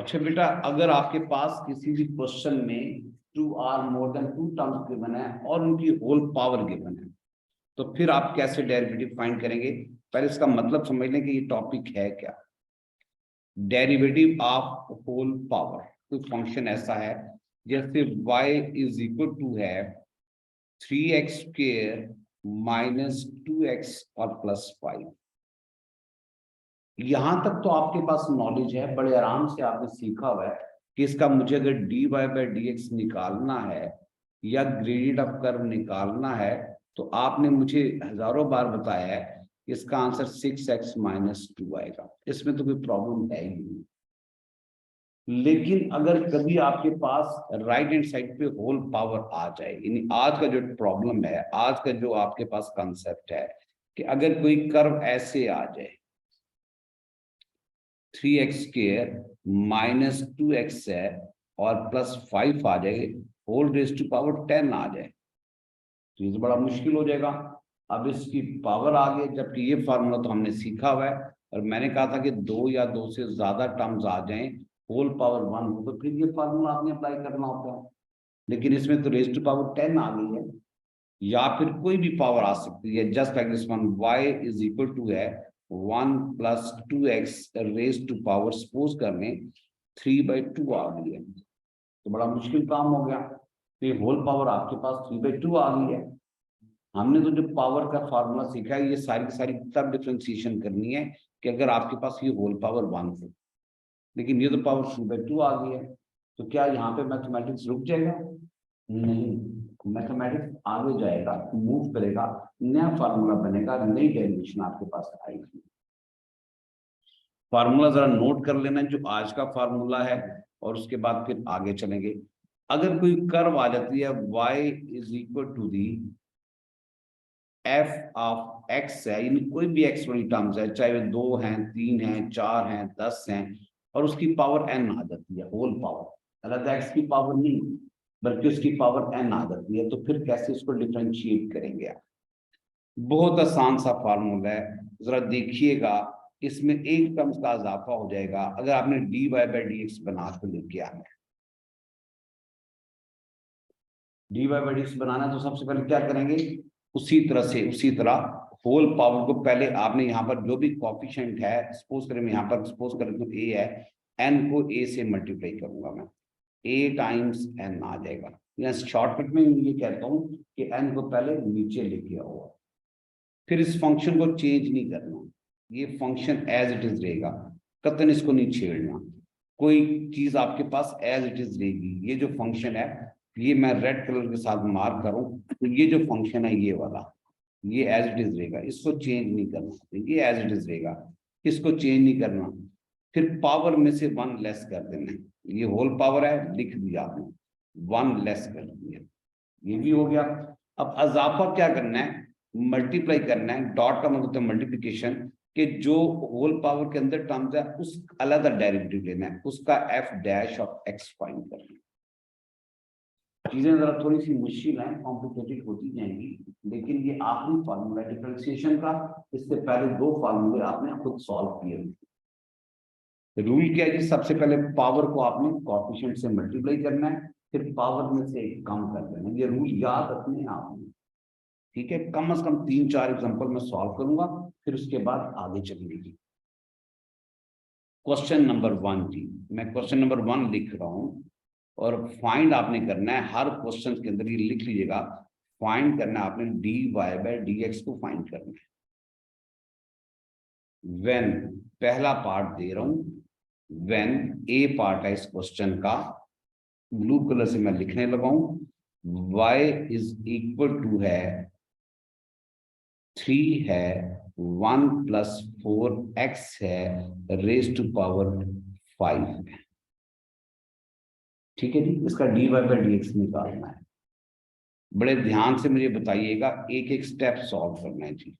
अच्छा बेटा, अगर आपके पास किसी भी क्वेश्चन में two or more than two terms given है और उनकी होल पावर गिवन है, तो फिर आप कैसे डेरिवेटिव फाइंड करेंगे? पहले इसका मतलब समझ लें कि ये टॉपिक है क्या। डेरिवेटिव ऑफ होल पावर, कोई फंक्शन ऐसा है जैसे y इज इक्वल टू है 3x स्क्वायर माइनस 2x और प्लस 5। यहां तक तो आपके पास नॉलेज है, बड़े आराम से आपने सीखा हुआ है कि इसका मुझे अगर dy बाई डी एक्स निकालना है या ग्रेडियंट ऑफ कर्व निकालना है, तो आपने मुझे हजारों बार बताया है कि इसका आंसर 6x माइनस 2 आएगा। इसमें तो कोई प्रॉब्लम है ही नहीं। लेकिन अगर कभी आपके पास राइट हैंड साइड पे होल पावर आ जाए, यानी आज का जो प्रॉब्लम है, आज का जो आपके पास कंसेप्ट है कि अगर कोई कर्व ऐसे आ जाए 3x स्क्वायर माइनस 2x है और प्लस 5 आ जाए, होल रेज टू पावर 10 आ जाए, तो ये तो बड़ा मुश्किल हो जाएगा। अब इसकी पावर आ गई, जबकि ये फार्मूला तो हमने सीखा हुआ है और मैंने कहा था कि दो या दो से ज्यादा टर्म्स आ जाएं, होल पावर 1 हो, तो फिर ये फार्मूला आपने अप्लाई करना होता है। लेकिन इसमें तो रेज टू पावर 10 आ गई है, या फिर कोई भी पावर आ सकती है, just like this one, y is equal to है 1 plus 2x raise to power, suppose कर लें 3/2 आ गई है, तो बड़ा मुश्किल काम हो गया। तो ये होल पावर आपके पास 3/2 आ गई है। हमने तो जो पावर का फार्मूला सीखा है, ये सारी की सारी तब डिफ्रेंसिएशन करनी है कि अगर आपके पास ये होल पावर 1 हो, लेकिन ये तो पावर 3/2 आ गई है, तो क्या यहाँ पे मैथमेटिक्स रुक जाएगा? नहीं, मैथमेटिक्स आगे जाएगा, मूव करेगा, नया फार्मूला बनेगा, नई डेरिवेशन आपके पास आएगी। फार्मूला जरा नोट कर लेना जो आज का फार्मूला है, और उसके बाद फिर आगे चलेंगे। अगर कोई कर्व आ जाती है y is equal to the f of x है, यानी कोई भी एक्स वाली टर्म्स है, चाहे वो 2 हैं, 3 हैं, 4 हैं, 10 हैं, और उसकी पावर n आ जाती है, होल पावर, अलग एक्स की पावर नहीं बल्कि उसकी पावर n आ जाती है, तो फिर कैसे उसको डिफ्रेंशिएट करेंगे आप? बहुत आसान सा फार्मूला है, जरा देखिएगा। इसमें एक टर्म्स का इजाफा हो जाएगा अगर आपने dy बाई डी एक्स बना के लेके आना है। dy बाई डी एक्स बनाना है तो सबसे पहले क्या करेंगे, उसी तरह होल पावर को पहले आपने यहाँ पर जो भी कॉफिशिएंट है, सपोज करें मैं यहाँ पर सपोज करें तो a है, n को a से मल्टीप्लाई करूंगा मैं, a टाइम्स n आ जाएगा। या शॉर्टकट में ये कहता हूँ कि n को पहले नीचे लेके आओ, फिर इस फंक्शन को चेंज नहीं करना, ये फंक्शन एज इट इज रहेगा, कतन इसको नहीं छेड़ना। कोई चीज आपके पास एज इट इज रहेगी। ये जो फंक्शन है, ये मैं रेड कलर के साथ मार्क करूं, तो ये जो फंक्शन है ये वाला, ये एज इट इज रहेगा, इसको चेंज नहीं करना, ये एज इट इज रहेगा, इसको चेंज नहीं करना। फिर पावर में से 1 लेस कर देना, ये होल पावर है, लिख दिया आपने, 1 लेस कर दिया, ये भी हो गया। अब अजाफा क्या करना है, मल्टीप्लाई करना है, डॉट का मतलब होता है मल्टीप्लीकेशन, कि जो होल पावर के अंदर टर्म्स है उस अलग डेरिवेटिव लेना है, उसका F dash of x find करना है। चीजें जरा थोड़ी सी मुश्किल है, कॉम्प्लिकेटेड होती जाएंगी, लेकिन ये आखिरी फार्मूला डिफरेंशिएशन का, इससे पहले दो फार्मूले आपने खुद सॉल्व किए। रूल क्या है जी, सबसे पहले पावर को आपने कॉफिशिएंट से मल्टीप्लाई करना है, फिर पावर में से एक कम कर देना, ये रूल याद रखने हैं आपने। ठीक है, कम से कम 3-4 एग्जांपल मैं सॉल्व करूंगा, फिर उसके बाद आगे चलेंगे। क्वेश्चन नंबर 1 जी, मैं क्वेश्चन नंबर 1 लिख रहा हूं, और फाइंड आपने करना है, हर क्वेश्चन के अंदर ये लिख लीजिएगा, फाइंड करना है आपने dy बाई डी एक्स को फाइंड करना है। व्हेन, पहला पार्ट दे रहा हूं, व्हेन ए पार्ट है इस क्वेश्चन का, ब्लू कलर से मैं लिखने लगा हूं, y इज इक्वल टू है 3 है, 1 प्लस 4x है, रेज टू पावर 5 है। ठीक है जी, इसका dy बाई डी एक्स निकालना है। बड़े ध्यान से मुझे बताइएगा, एक एक स्टेप सॉल्व करना है जी।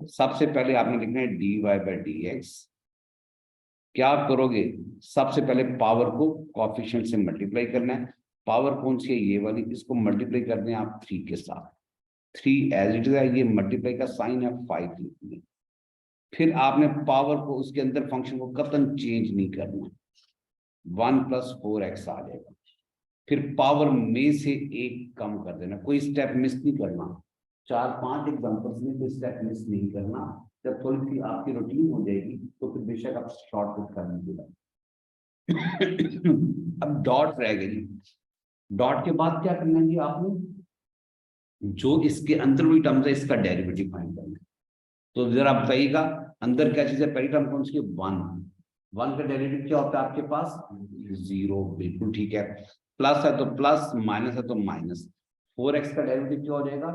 सबसे पहले आपने लिखना है dy बाई डी एक्स। क्या करोगे, सबसे पहले पावर को कॉफिशिएंट से मल्टीप्लाई करना है। पावर कौन सी है, ये वाली, इसको मल्टीप्लाई करते हैं आप 3 के साथ, 3 एज इट इज है, ये मल्टीप्लाई का साइन है, 5 लिखना है। फिर आपने पावर को उसके अंदर फंक्शन को कतन चेंज नहीं करना, 1 + 4x आ जाएगा। फिर पावर में से एक कम कर देना, कोई स्टेप मिस नहीं करना। 4-5 एग्जांपल्स में कोई स्टेप मिस नहीं करना। जब थोड़ी सी आपकी रूटीन हो जाएगी तो फिर बेशक आप शॉर्टकट कर लीजिएगा। अब डॉट रह गई। डॉट के बाद क्या करना है जी आपने, जो इसके अंदर हुई टर्म्स है इसका डेरिवेटिव फाइंड करना है। तो जरा आप बताइएगा अंदर क्या चीज है, पहली टर्म कौन सी है, 1 का डेरिवेटिव क्या होता है आपके पास, 0, बिल्कुल ठीक है। प्लस है तो प्लस, माइनस है तो माइनस। 4x का डेरिवेटिव क्या हो जाएगा,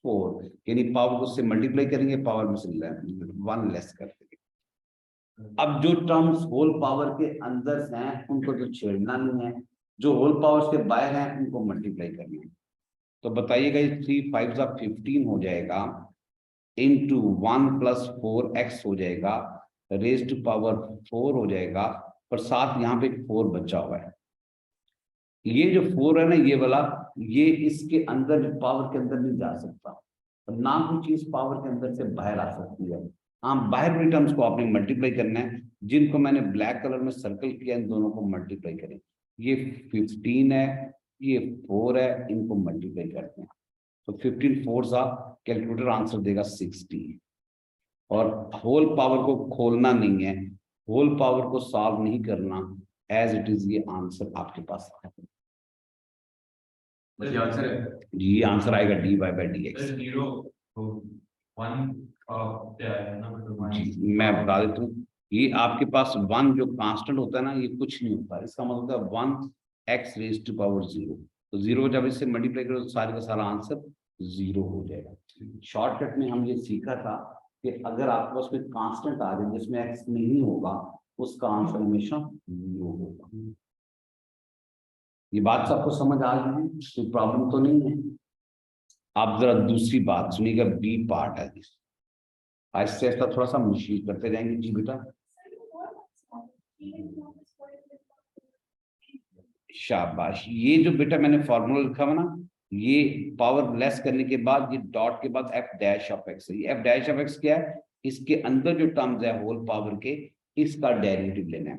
4, यानी पावर को उससे मल्टीप्लाई करेंगे, पावर में से 1 लेस कर देंगे। अब जो टर्म्स होल पावर के अंदर हैं उनको तो छेड़ना नहीं है, जो होल पावर्स के बाहर हैं उनको मल्टीप्लाई करना है। तो बताइएगा ये 3 5 15 हो जाएगा, इंटू 1 + 4x हो जाएगा, रेज टू पावर 4 हो जाएगा, और साथ यहाँ पे 4 बचा हुआ है। ये जो 4 है ना ये वाला, ये इसके अंदर पावर के अंदर नहीं जा सकता, और ना कोई चीज पावर के अंदर से बाहर आ सकती है। हाँ, बाहर वाली टर्म्स को आपने मल्टीप्लाई करना है, जिनको मैंने ब्लैक कलर में सर्कल किया, इन दोनों को मल्टीप्लाई करें। ये 15 है, ये 4 है, इनको मल्टीप्लाई करते हैं तो 15 4 सा कैलकुलेटर आंसर देगा 60। और होल पावर को खोलना नहीं है, होल पावर को सॉल्व नहीं करना, एज इट इज ये आंसर आपके पास है। ये आंसर है जी, आंसर आएगा dy/dx। 0 1 क्या है नंबर जी मैं बता देता हूँ, ये आपके पास 1 जो कांस्टेंट होता है ना, ये कुछ नहीं होता, इसका मतलब है 1x रेज टू पावर 0। तो 0 जब इससे मल्टीप्लाई करो तो सारे का सारा आंसर 0 हो जाएगा। शॉर्टकट में हम ये सीखा था कि अगर आपके पास कोई कांस्टेंट आ जाए जिसमें x नहीं होगा, उसका आंसर हमेशा 0 होगा। ये बात सबको समझ आ गई, कोई प्रॉब्लम तो नहीं है। आप जरा दूसरी बात सुनिएगा, बी पार्ट है, ऐसे ऐसा थोड़ा सा मुश्किल करते जाएंगे जी बेटा। शाबाश, ये जो बेटा मैंने फॉर्मूला लिखा हुआ ना, ये पावर लेस करने के बाद ये डॉट के बाद f'(x) है। ये f'(x) क्या है, इसके अंदर जो टर्म्स है होल पावर के, इसका डेरिवेटिव लेना है।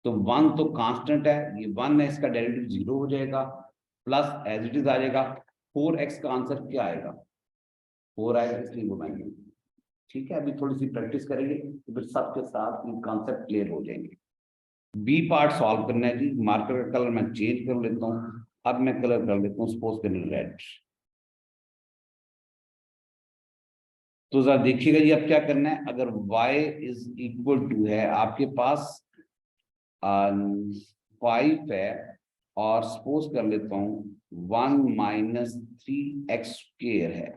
तो 1 तो कांस्टेंट है, ये 1 है, इसका डेरिवेटिव 0 हो जाएगा, प्लस एज इट इज आ जाएगा। 4x का आंसर क्या आएगा, 4 आएगा, इसलिए वो बनाएंगे। ठीक है, अभी थोड़ी सी प्रैक्टिस करेंगे तो फिर सबके साथ ये कॉन्सेप्ट क्लियर हो जाएंगे। बी पार्ट सॉल्व करना है जी। मार्कर का कलर मैं चेंज कर लेता हूँ, अब मैं कलर कर लेता हूँ सपोज करें रेड। तो जरा देखिएगा जी अब क्या करना है, अगर y = है आपके पास 5 है, और सपोज कर लेता हूँ 1 - 3x² है,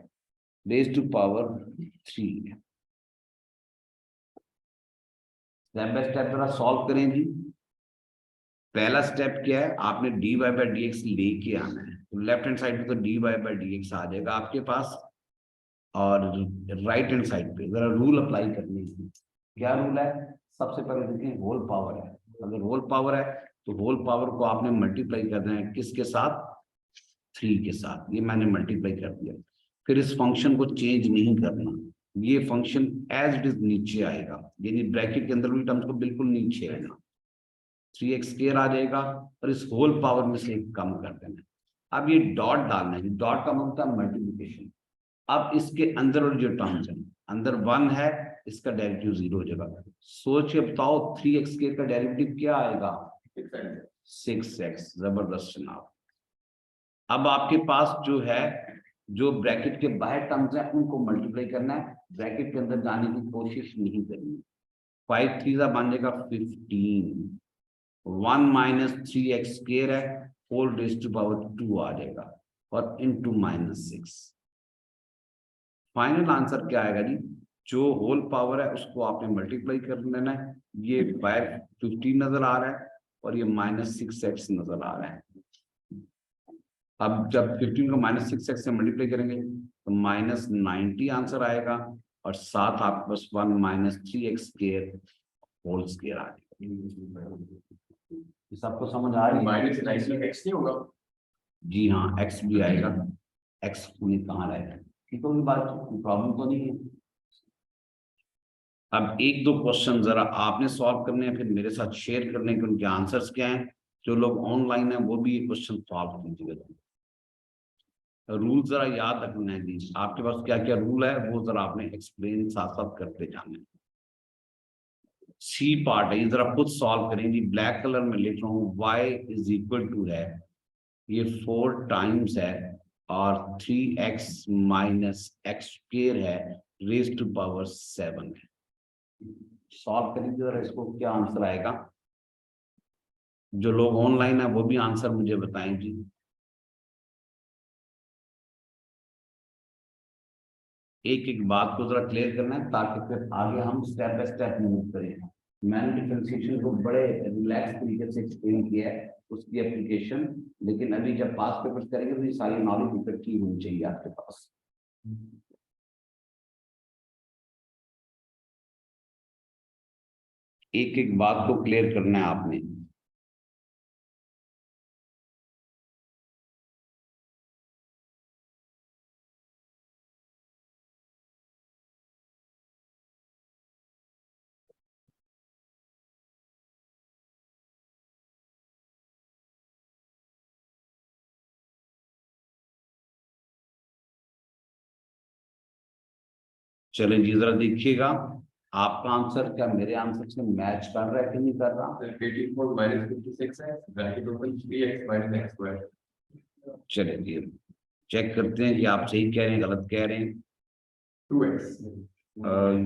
रेज टू पावर 3 है। स्टेप बाय स्टेप जरा सॉल्व करें जी। पहला स्टेप क्या है, आपने dy/dx लेके आना है। तो लेफ्ट हैंड साइड पे तो dy/dx आ जाएगा आपके पास, और राइट हैंड साइड पे जरा रूल अप्लाई करनी है। क्या रूल है, सबसे पहले देखें होल पावर है, अगर होल पावर है तो होल पावर को आपने मल्टीप्लाई करना है किसके साथ, 3 के साथ। ये मैंने मल्टीप्लाई कर दिया। फिर इस फंक्शन को चेंज नहीं करना, ये फंक्शन एज इट इज नीचे आएगा, यानी ब्रैकेट के अंदर वाली टर्म्स को बिल्कुल नीचे आएगा, 3x² आ जाएगा, और इस होल पावर में से एक कम कर देना। अब ये डॉट डालना है, डॉट का मतलब होता है मल्टीप्लिकेशन। अब इसके अंदर और जो टर्म्स है, अंदर 1 है, इसका डेरिवेटिव 0 हो जाएगा। सोच के बताओ 3x² का डेरिवेटिव क्या आएगा, 6x। जबरदस्त जनाब। अब आपके पास जो है, जो ब्रैकेट के बाहर टर्म्स हैं उनको मल्टीप्लाई करना है, ब्रैकेट के अंदर जाने की कोशिश नहीं करनी। 5 3 बन जाएगा 15, 1 - 3x² है, होल रेज टू पावर 2 आ जाएगा, और इंटू -6। फाइनल आंसर क्या आएगा जी, जो होल पावर है उसको आपने मल्टीप्लाई कर लेना है। ये 15 नजर आ रहा है, और ये -6x नजर आ रहा है। अब जब 15 को -6x से मल्टीप्लाई करेंगे तो -90 आंसर आएगा, और साथ आपके पास 1 - 3x² होल स्क्वायर आ जाएगा। सबको समझ आ रही है, x नहीं होगा। जी हाँ, x भी आएगा, x कहाँ रहेगा, ठीक होगी बात, प्रॉब्लम तो नहीं है। अब एक दो क्वेश्चन जरा आपने सॉल्व करने हैं, फिर मेरे साथ शेयर करने के उनके आंसर्स क्या हैं। जो लोग ऑनलाइन है वो भी ये क्वेश्चन सॉल्व कीजिएगा। रूल जरा याद रखना है जी, आपके पास क्या क्या रूल है वो जरा आपने एक्सप्लेन साथ साथ करते जाना है। सी पार्ट है, ये जरा खुद सॉल्व करेंगे। ब्लैक कलर में लिख रहा हूँ, y इज इक्वल टू है, ये 4 टाइम्स है और 3x माइनस एक्स स्क्वायर है रेज टू पावर 7 है। सॉल्व करेंगे जरा इसको, क्या आंसर आएगा। जो लोग ऑनलाइन है वो भी आंसर मुझे बताएं जी। एक एक बात को जरा क्लियर करना है ताकि फिर आगे हम स्टेप बाय स्टेप मूव करें। मैंने डिफरेंशिएशन को बड़े रिलैक्स तरीके से एक्सप्लेन किया है, उसकी एप्लीकेशन, लेकिन अभी जब पास पेपर करेंगे तो ये सारी नॉलेज इकट्ठी होनी चाहिए आपके पास। एक एक बात को क्लियर करना है आपने। चलें जी, जरा देखिएगा आपका आंसर क्या मेरे आंसर से मैच कर रहा है कि नहीं कर रहा। 84 minus 56 है, bracket open 3x minus x square. चले जी चेक करते हैं कि आप सही कह रहे हैं गलत कह रहे हैं। 2x.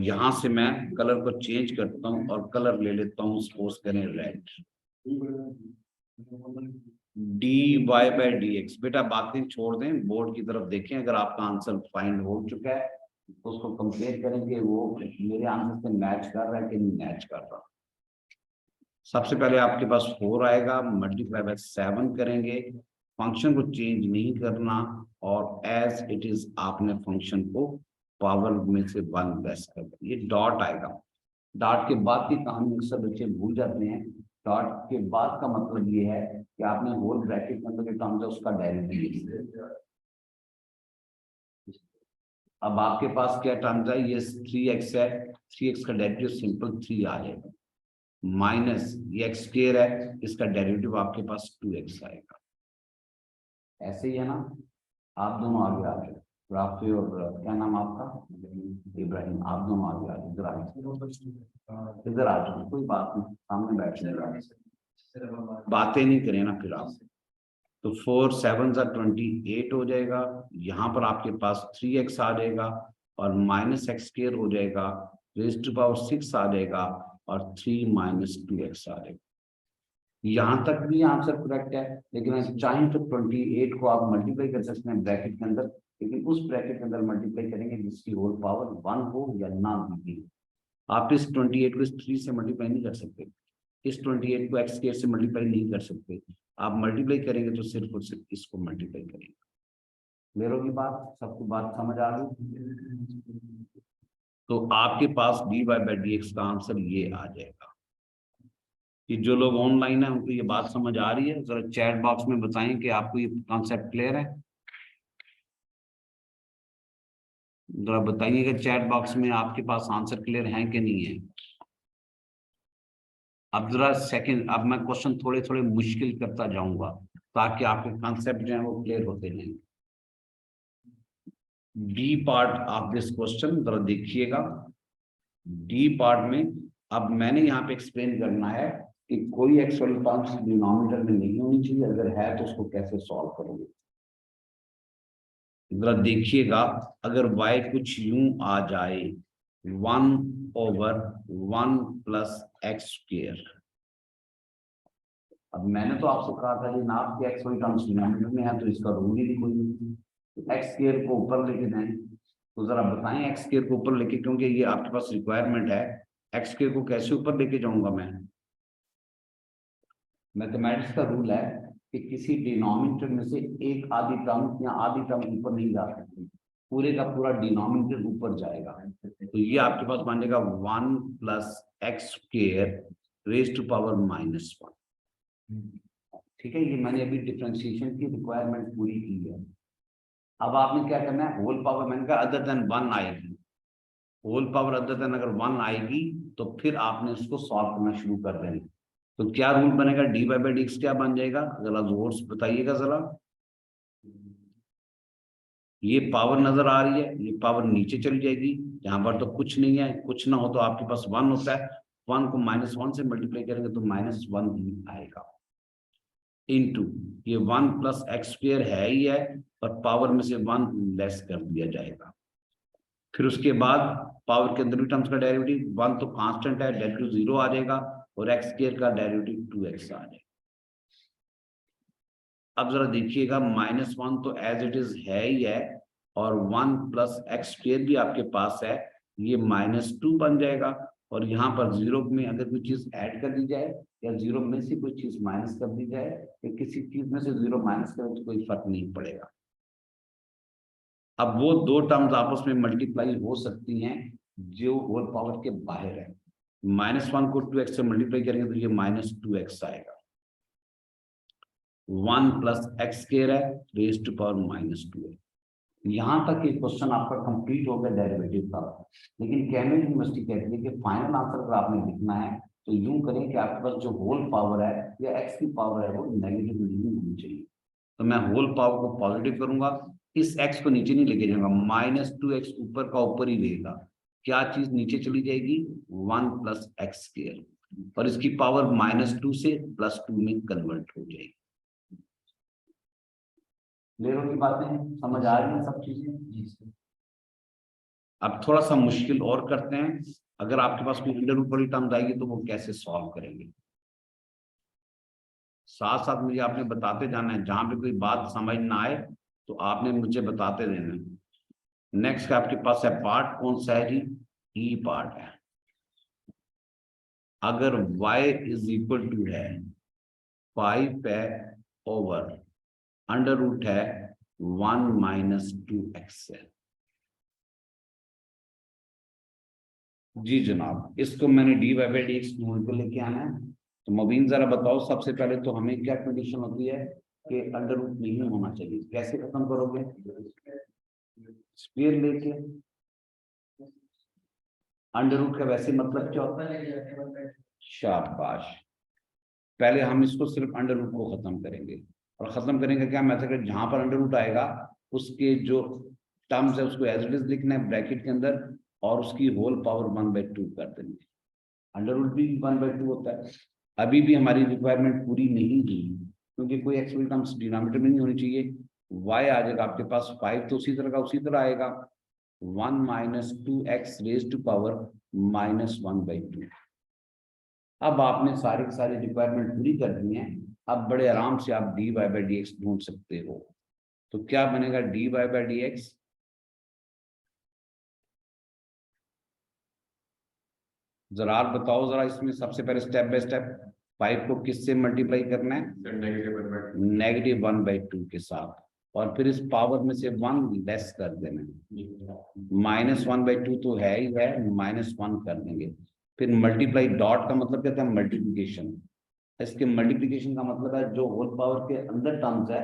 यहाँ से मैं कलर को चेंज करता हूँ और कलर ले लेता हूँ, सपोज करें red. dy by d x, बेटा बातें छोड़ दें, बोर्ड की तरफ देखें। अगर आपका आंसर फाइंड हो चुका है तो उसको कंपेयर करेंगे वो मेरे आंसर से मैच कर रहा है कि नहीं मैच कर रहा। सबसे पहले आपके पास 4 आएगा, मल्टीप्लाई बाय 7 करेंगे, फंक्शन को चेंज नहीं करना और एज इट इज आपने फंक्शन को पावर में से 1 लेस कर दिया। ये डॉट आएगा। डॉट के बाद की कहानी अक्सर बच्चे भूल जाते हैं। डॉट के बाद का मतलब ये है कि आपने होल ब्रैकेट के अंदर जो टर्म है उसका डेरिवेटिव। अब आपके पास क्या टर्म है, ये 3x है, 3x का डेरिवेटिव सिंपल 3 आ जाएगा, माइनस ये एक्स स्क्वायर है, इसका डेरिवेटिव आपके पास 2x आएगा। ऐसे ही है ना। आप दोनों आगे आ गए, राफी और क्या नाम आपका, इब्राहिम, आप दोनों आगे आ गए। इधर आ जाओ, कोई बात नहीं, सामने बैठ जाए, बातें नहीं करें ना फिर आप। तो 4 7 28 हो जाएगा। यहाँ पर आपके पास 3x आ जाएगा और माइनस एक्स स्क्वायर हो जाएगा, रेज टू पावर 6 आ जाएगा और 3 माइनस 2x आ जाएगा। यहाँ तक भी आंसर करेक्ट है, लेकिन चाहें तो 28 को आप मल्टीप्लाई कर सकते हैं ब्रैकेट के अंदर, लेकिन उस ब्रैकेट के अंदर मल्टीप्लाई करेंगे जिसकी होल पावर 1 हो या ना भी। आप इस 28 को इस 3 से मल्टीप्लाई नहीं कर सकते, इस 28 को एक्स स्क्वायर से मल्टीप्लाई नहीं कर सकते। आप मल्टीप्लाई करेंगे तो सिर्फ और सिर्फ इसको मल्टीप्लाई करेंगे। क्लियर होगी बात, सबको बात समझ आ गई। तो आपके पास dy बाई डी एक्स का आंसर ये आ जाएगा। कि जो लोग ऑनलाइन है उनको ये बात समझ आ रही है, जरा चैट बॉक्स में बताएं कि आपको ये कॉन्सेप्ट क्लियर है। जरा बताइएगा चैट बॉक्स में आपके पास आंसर क्लियर है कि नहीं है। अब जरा सेकंड, अब मैं क्वेश्चन थोड़े थोड़े मुश्किल करता जाऊंगा ताकि आपके कॉन्सेप्ट जो है वो क्लियर होते जाएंगे। D part of this question जरा देखिएगा। डी पार्ट में अब मैंने यहाँ पे एक्सप्लेन करना है कि कोई एक्स वाली टर्म्स डिनोमिनेटर में नहीं होनी चाहिए, अगर है तो उसको कैसे सॉल्व करोगे। जरा देखिएगा, अगर y कुछ यूं आ जाए 1/1 प्लस एक्स स्क्वायर। अब मैंने तो आपसे कहा था कि नाप के एक्स वाली टर्म्स डिनोमिनेटर में है तो इसका रूल ही कोई नहीं। एक्स स्क्वायर को ऊपर लेके जाएं, तो जरा बताएं एक्स स्क्वायर को ऊपर लेके, क्योंकि ये आपके पास रिक्वायरमेंट है। एक्स स्क्वायर को कैसे ऊपर लेके जाऊंगा मैं। मैथमेटिक्स का रूल है कि किसी डिनोमिनेटर में से एक आधी टर्म या आधी टर्म ऊपर नहीं जा सकती, पूरे का पूरा डिनोमिनेटर ऊपर जाएगा। तो ये आपके पास बन जाएगा 1 plus x square raise to power -1। ठीक है, ये मैंने अभी डिफरेंशिएशन की रिक्वायरमेंट पूरी की है। अब आपने क्या करना है, होल पावर, मैंने कहा अदर देन 1 आएगी, होल पावर अदर देन अगर 1 आएगी तो फिर आपने इसको सॉल्व करना शुरू कर देना। तो क्या रूल बनेगा, d y by d x क्या बन जाएगा, जरा जोर से बताइएगा जरा। ये पावर नजर आ रही है, ये पावर नीचे चली जाएगी, यहाँ पर तो कुछ नहीं है, कुछ ना हो तो आपके पास 1 होता है, 1 को -1 से मल्टीप्लाई करेंगे तो -1 ही आएगा, इनटू ये 1 प्लस एक्स स्क्वायर है ही है, और पावर में से 1 लेस कर दिया जाएगा। फिर उसके बाद पावर के अंदर भी टर्म्स का डेरिवेटिव 1 तो कांस्टेंट है, डेरिवेटिव 0 आ जाएगा, और एक्स स्क्वायर का डेरिवेटिव 2x आ जाएगा। अब जरा देखिएगा, -1 तो एज इट इज है ही है, और 1 प्लस एक्स स्क्वायर भी आपके पास है, ये -2 बन जाएगा, और यहाँ पर 0 में अगर कोई चीज ऐड कर दी जाए या 0 में से कोई चीज माइनस कर दी जाए या किसी चीज में से 0 माइनस करें तो कोई फर्क नहीं पड़ेगा। अब वो दो टर्म्स आपस में मल्टीप्लाई हो सकती हैं जो होल पावर के बाहर है। -1 को 2x से मल्टीप्लाई करेंगे तो ये -2x आएगा, 1 प्लस एक्स स्क्वायर है रेज टू पावर -2 है। यहाँ तक ये क्वेश्चन आपका कंप्लीट हो गया डेरिवेटिव का। लेकिन कैम्ब्रिज यूनिवर्सिटी कहती है कि फाइनल आंसर अगर आपने लिखना है तो यूं करें कि आपके पास जो होल पावर है या एक्स की पावर है वो नेगेटिव नहीं होनी चाहिए। तो मैं होल पावर को पॉजिटिव करूंगा, इस एक्स को नीचे नहीं लेके जाऊंगा, -2x ऊपर का ऊपर ही रहेगा, क्या चीज नीचे चली जाएगी, 1 प्लस एक्स स्क्वायर, और इसकी पावर -2 से +2 में कन्वर्ट हो जाएगी। क्लियर की बातें समझ आ रही हैं सब चीजें। अब थोड़ा सा मुश्किल और करते हैं, अगर आपके पास कोई अंडर रूट वाली टर्म्स आएगी तो वो कैसे सॉल्व करेंगे। साथ साथ मुझे आपने बताते जाना है, जहां पे कोई बात समझ ना आए तो आपने मुझे बताते देना है। नेक्स्ट आपके पास है पार्ट, कौन सा है जी, ई पार्ट है। अगर y इज इक्वल टू है 5 है ओवर अंडर रूट है 1 - 2x है। जी जनाब, इसको मैंने d y by d x note पे लेके आना है। तो मबीन जरा बताओ, सबसे पहले तो हमें क्या कंडीशन होती है कि अंडर रूट नहीं होना चाहिए, कैसे खत्म करोगे, स्क्वायर लेके। अंडर रूट का वैसे मतलब क्या होता है, शाबाश। पहले हम इसको सिर्फ अंडर रूट को खत्म करेंगे, और खत्म करेंगे क्या मेथड, जहां पर अंडर रूट आएगा उसके जो टर्म्स है उसको एज इट इज लिखना है ब्रैकेट के अंदर, और उसकी होल पावर 1/2 कर देंगे। अंडर रूट भी 1/2 होता है। अभी भी हमारी रिक्वायरमेंट पूरी नहीं हुई, क्योंकि कोई एक्स टर्म्स डिनोमिनेटर में नहीं होनी चाहिए। y आ जाएगा आपके पास 5, तो उसी तरह का उसी तरह आएगा, 1 - 2x रेज टू पावर -1/2। अब आपने सारी की सारी रिक्वायरमेंट पूरी कर दी है, अब बड़े आराम से आप d y by d x ढूंढ सकते हो। तो क्या बनेगा d y by d x, जरा आप बताओ जरा, इसमें सबसे पहले स्टेप बाय स्टेप 5 को किससे मल्टीप्लाई करना है, -1/2 के साथ, और फिर इस पावर में से 1 लेस कर देना है। -1/2 तो है ही है, -1 कर देंगे। फिर मल्टीप्लाई, डॉट का मतलब क्या था, मल्टीप्लीकेशन। इसके मल्टीप्लीकेशन का मतलब है जो होल पावर के अंदर टर्म्स है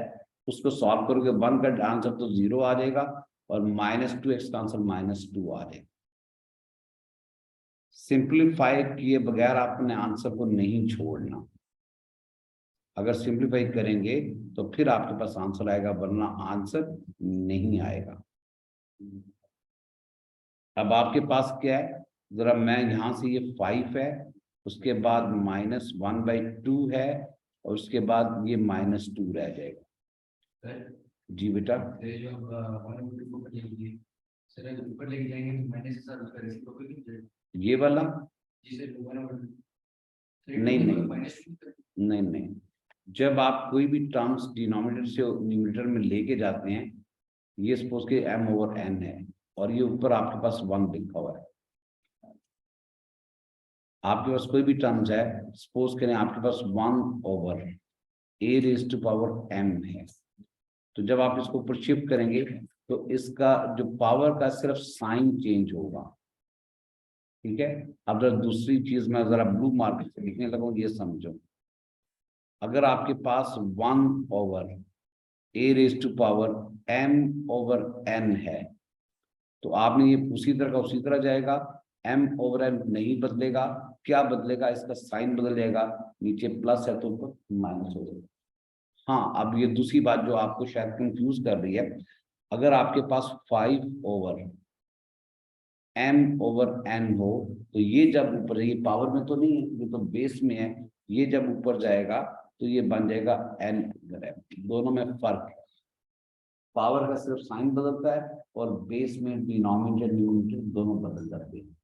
उसको सॉल्व करोगे, 1 का आंसर तो 0 आ जाएगा, और -2x का आंसर -2 आ जाएगा। सिंप्लीफाई किए बगैर आपने आंसर को नहीं छोड़ना, अगर सिंप्लीफाई करेंगे तो फिर आपके पास आंसर आएगा, वरना आंसर नहीं आएगा। अब आपके पास क्या है, जरा मैं यहां से, ये 5 है, उसके बाद -1/2 है, और उसके बाद ये -2 रह जाएगा। जी बेटा, ये वाला नहीं नहीं नहीं, जब आप कोई भी टर्म्स डिनोमिनेटर से न्यूमरेटर में लेके जाते हैं, ये सपोज के m/n है, और ये ऊपर आपके पास 1 लिखा हुआ है। आपके पास कोई भी टर्म्स है, सपोज करें आपके पास 1/a⁻m है, तो जब आप इसको ऊपर शिफ्ट करेंगे तो इसका जो पावर का सिर्फ साइन चेंज होगा। ठीक है, अब जरा दूसरी चीज मैं जरा ब्लू मार्क से लिखने लगूँ, ये समझो। अगर आपके पास 1/a⁻m/n है, तो आपने ये उसी तरह का उसी तरह जाएगा, m/n नहीं बदलेगा, क्या बदलेगा, इसका साइन बदल जाएगा, नीचे प्लस है तो ऊपर माइनस हो जाएगा। हाँ, अब ये दूसरी बात जो आपको शायद कंफ्यूज कर रही है, अगर आपके पास 5/m/n हो, तो ये जब ऊपर, ये पावर में तो नहीं है, ये तो बेस में है, ये जब ऊपर जाएगा तो ये बन जाएगा n/m। दोनों में फर्क है, पावर का सिर्फ साइन बदलता है और बेस में डिनोमिनेटर न्यूमरेटर दोनों बदल जाते हैं।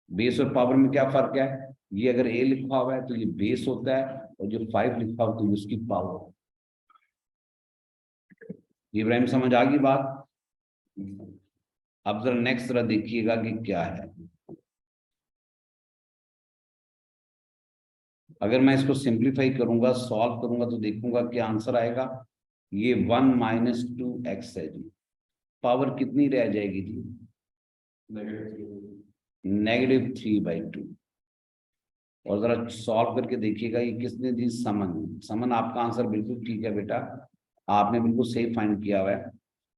बेस और पावर में क्या फर्क है, ये अगर a लिखा हुआ है तो ये बेस होता है, और जो 5 लिखा हुआ तो ये उसकी पावर। इब्राहिम समझ आ गई बात? अब जरा नेक्स्ट जरा देखिएगा कि क्या है। अगर मैं इसको सिंप्लीफाई करूंगा, सॉल्व करूंगा, तो देखूंगा क्या आंसर आएगा। ये 1 - 2x है जी, पावर कितनी रह जाएगी जी, -3/2। और जरा सॉल्व करके देखिएगा, ये किसने दी, समन। समन, आपका आंसर बिल्कुल ठीक है बेटा, आपने बिल्कुल सही फाइंड किया हुआ है।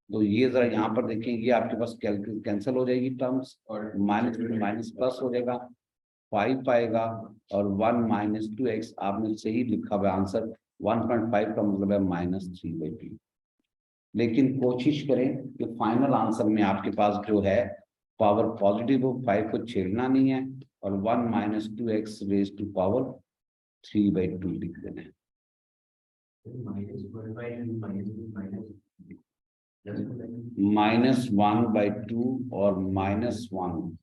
तो ये जरा यहाँ पर देखेंगे, आपके पास कैंसिल हो जाएगी टर्म्स, और माइनस माइनस प्लस हो जाएगा, 5 आएगा, और 1 - 2x आपने सही लिखा हुआ आंसर। 1.5 का मतलब है -3/2। लेकिन कोशिश करें कि फाइनल आंसर में आपके पास जो है पावर पॉजिटिव हो, 5 को छेड़ना नहीं है, और 1 - 2x रेज टू पावर 3/2 लिख देना है। -1/2 और -1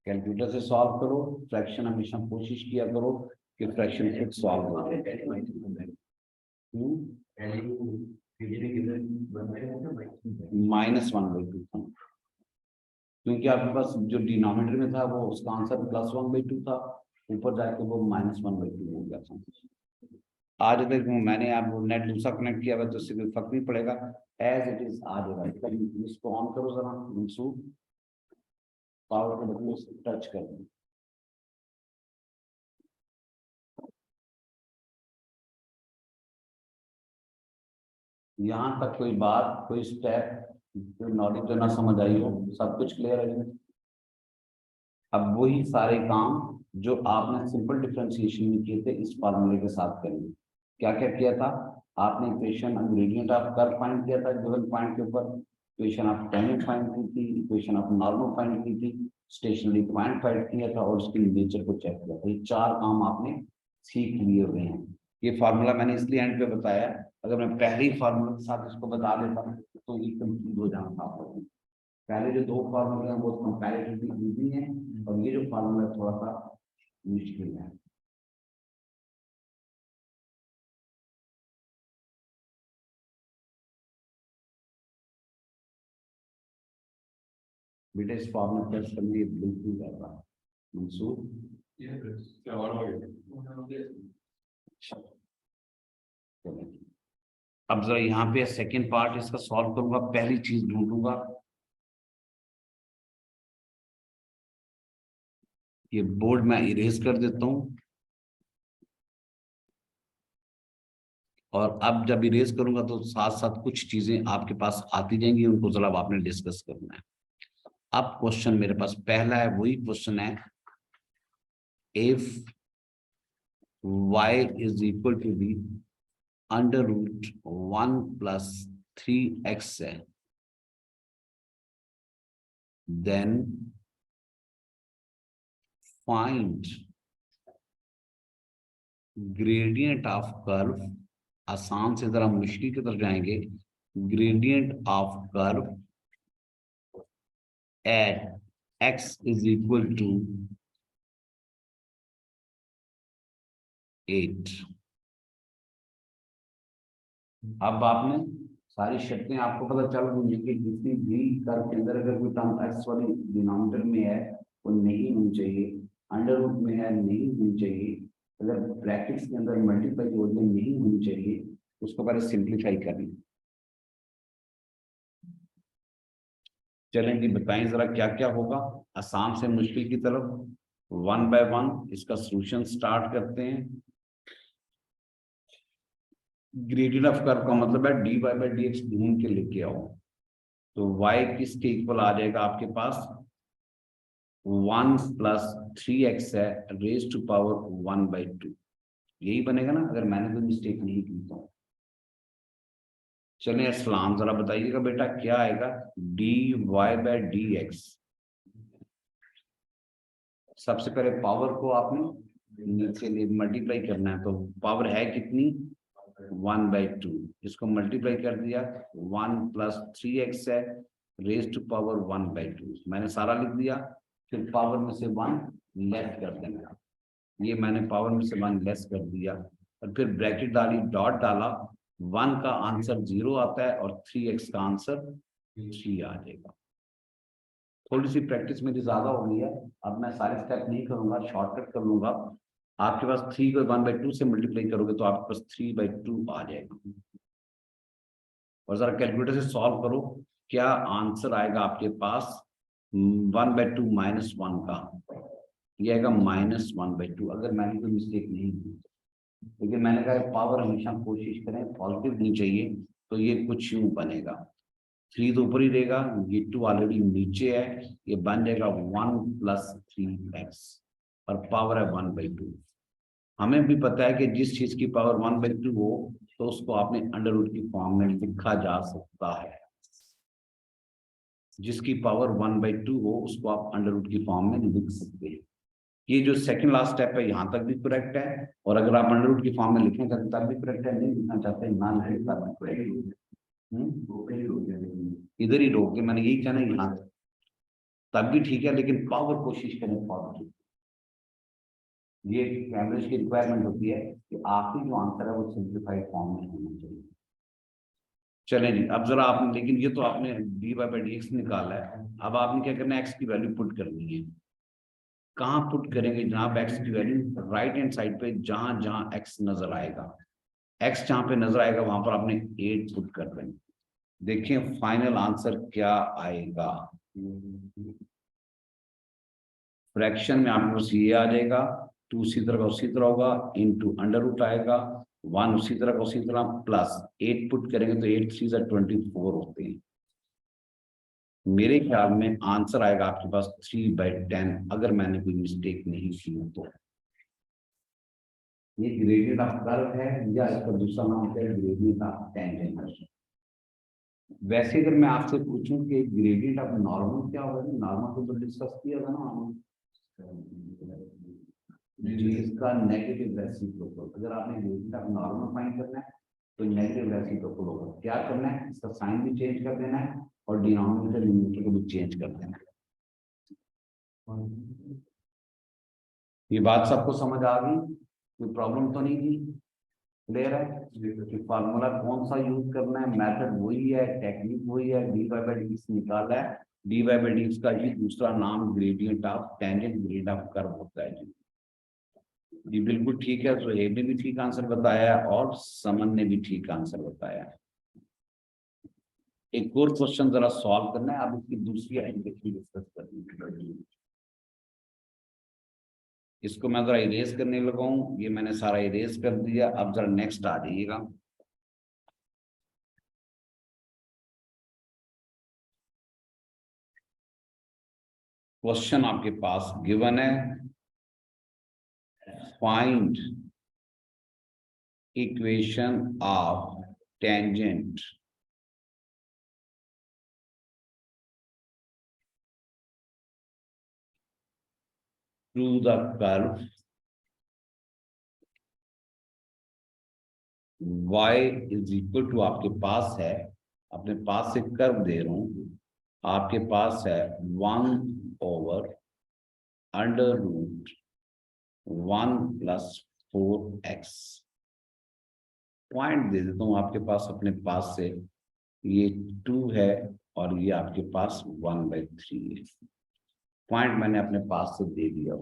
कैलकुलेटर से सॉल्व करो। फ्रैक्शन हमेशा कोशिश किया करो कि फ्रैक्शन खुद सॉल्व हो जाए। -1/2 था, क्योंकि आपके पास जो डिनोमिनेटर में था वो उसका आंसर +1/2 था, ऊपर जाके वो -1/2 हो गया था। आज तक मैंने आप नेट दूसरा कनेक्ट किया हुआ तो उससे कोई फर्क नहीं पड़ेगा, एज इट इज आ जाएगा। इसको ऑन करो जरा मंसूर, पावर के बटन से टच कर दो। यहाँ तक कोई बात, कोई स्टेप, कोई नॉलेज जो ना समझ आई हो, सब कुछ क्लियर है? अब वही सारे काम जो आपने सिंपल डिफरेंशिएशन में किए थे इस फार्मूले के साथ करेंगे। क्या क्या किया था आपने, equation gradient of curve find किया था गिवन पॉइंट के ऊपर, इक्वेशन ऑफ टेंजेंट फाइंड की थी, इक्वेशन ऑफ नॉर्मल फाइंड की थी, स्टेशनरी पॉइंट फाइंड किया था, और उसके नेचर को चेक किया था। ये 4 काम आपने सीख लिए हुए हैं। ये फार्मूला मैंने इसलिए एंड पे बताया, अगर मैं पहले ही फार्मूला के साथ इसको बता देता तो ये कंफ्यूज हो जाना था आप लोगों को। पहले जो 2 फार्मूले हैं वो कंपैरेटिवली इजी हैं, और ये जो फार्मूला थोड़ा सा मुश्किल है। बेटा इस फार्मूला टेस्ट करने ये बिल्कुल कर रहा मंसूर। अब जरा यहाँ पे सेकंड पार्ट इसका सॉल्व करूंगा, पहली चीज ढूंढूंगा, ये बोर्ड में इरेज कर देता हूँ, और अब जब इरेज करूंगा तो साथ साथ कुछ चीजें आपके पास आती जाएंगी, उनको जरा आपने डिस्कस करना है। अब क्वेश्चन मेरे पास पहला है, वही क्वेश्चन है, if y is equal to the √1 + 3x है, then find gradient of curve। आसान से जरा मुश्किल की तरफ जाएंगे, gradient of curve at x is equal to 8। अब आपने सारी शर्तें आपको पता चल गई कि किसी भी कर्व के अंदर अगर कोई टर्म x वाली डिनोमिनेटर में है वो नहीं होनी चाहिए, अंडर रूट में है नहीं होनी चाहिए, अगर ब्रैकेट्स के अंदर मल्टीप्लाई की वजह नहीं होनी चाहिए, उसको पहले सिंप्लीफाई करनी। चलें जी, बताएं जरा क्या क्या होगा आसान से मुश्किल की तरफ। 1 बाय 1 इसका सॉल्यूशन स्टार्ट करते हैं। ग्रेडियंट ऑफ कर्व का मतलब है dy/dx ढूंढ के लेके आओ। तो y किसके इक्वल आ जाएगा आपके पास 1 प्लस 3x है रेज टू पावर 1/2, यही बनेगा ना अगर मैंने कोई मिस्टेक नहीं की तो। चलिए असलाम जरा बताइएगा बेटा क्या आएगा dy/dx। सबसे पहले पावर को आपने नीचे मल्टीप्लाई करना है, तो पावर है कितनी 1/2, इसको मल्टीप्लाई कर दिया 1 प्लस 3x है रेज टू पावर 1/2, मैंने सारा लिख दिया। फिर पावर में से 1 लेस कर देना, ये मैंने पावर में से 1 लेस कर दिया और फिर ब्रैकेट डाली डॉट डाला, 1 का आंसर 0 आता है और 3x का आंसर 3 आ जाएगा। थोड़ी सी प्रैक्टिस मेरी ज्यादा हो गई है, अब मैं सारे स्टेप नहीं करूंगा, शॉर्टकट कर लूंगा। आपके पास 3 को 1/2 से मल्टीप्लाई करोगे तो आपके पास 3/2 आ जाएगा। और जरा कैलकुलेटर से सॉल्व करो, क्या आंसर आएगा आपके पास 1/2 माइनस 1 का, ये आएगा -1/2 अगर मैंने कोई मिस्टेक नहीं की। लेकिन मैंने कहा पावर हमेशा कोशिश करें पॉजिटिव नहीं चाहिए, तो ये कुछ यूं बनेगा 3 तो ऊपर ही रहेगा, ये 2 ऑलरेडी नीचे है, ये बन जाएगा 1 प्लस 3x और पावर है 1/2। हमें भी पता है कि जिस चीज की पावर 1/2 हो तो उसको आपने अंडर रूट की फॉर्म में लिखा जा सकता है, जिसकी पावर 1/2 हो उसको आप अंडर रूट की फॉर्म में लिख सकते हैं। ये जो सेकंड लास्ट स्टेप है यहाँ तक भी करेक्ट है, और अगर आप अंडर रूट की फॉर्म में लिखना चाहते तब भी करेक्ट है, नहीं लिखना चाहते ना लिखें तब भी करेक्ट है। इधर ही रोक के मैंने यही कहना यहाँ तब भी ठीक है, लेकिन पावर कोशिश करें पॉजिटिव। ये कैमरेज की रिक्वायरमेंट होती है कि आखिरी जो आंसर है वो सिंप्लीफाइड फॉर्म में होना चाहिए। चलें जी, अब जरा आपने, लेकिन ये तो आपने dy/dx निकाला है, अब आपने क्या करना है x की वैल्यू पुट करनी है। कहाँ पुट करेंगे जनाब x की वैल्यू? राइट हैंड साइड पे जहां जहां x नजर आएगा, x जहां पे नजर आएगा वहां पर आपने 8 पुट कर देंगे। देखिए फाइनल आंसर क्या आएगा। फ्रैक्शन में आपके पास ये आ जाएगा, 2 उसी तरह का उसी तरह होगा, इनटू अंडर रूट आएगा, 1 उसी तरह का उसी तरह, प्लस 8 पुट करेंगे तो 8 3 24 होते हैं। मेरे ख्याल में आंसर आएगा आपके पास 3/10 अगर मैंने कोई मिस्टेक नहीं की हो तो। ये ग्रेडियंट ऑफ कर्व है या इसका दूसरा नाम है ग्रेडियंट ऑफ टेंजेंट। वैसे अगर मैं आपसे पूछूं कि ग्रेडियंट ऑफ नॉर्मल क्या होगा, नॉर्मल तो डिस्कस किया था ना, इसका नेगेटिव रेसिप्रोकल। अगर आपने ग्रेडियंट ऑफ नॉर्मल फाइंड करना है तो नेगेटिव रेसिप्रोकल होगा। क्या करना है, इसका साइन भी चेंज कर देना है और डिनोमिनेटर न्यूमरेटर को भी चेंज कर देना है। ये बात सबको समझ आ गई? कोई प्रॉब्लम तो नहीं थी? क्लियर है कि फार्मूला कौन सा यूज करना है, मेथड वही है, टेक्निक वही है, dy/dx निकाला है। dy/dx का ही दूसरा नाम gradient of tangent, gradient of curve होता है जी बिल्कुल ठीक है। सुहेब ने भी ठीक आंसर बताया और समन ने भी ठीक आंसर बताया। एक और क्वेश्चन जरा सॉल्व करना है, अब इसकी दूसरी एप्लीकेशन डिस्कस करनी है। इसको मैं जरा इरेज करने लगा हूं, ये मैंने सारा इरेज कर दिया। अब जरा नेक्स्ट आ जाइएगा। क्वेश्चन आपके पास गिवन है, find equation of tangent to the curve y is equal to, आपके पास है, अपने पास से कर्व दे रहा हूं, आपके पास है 1/√1 + 4x। पॉइंट दे देता हूं आपके पास अपने पास से, ये 2 है और ये आपके पास 1/3 है। पॉइंट मैंने अपने पास से दे दिया।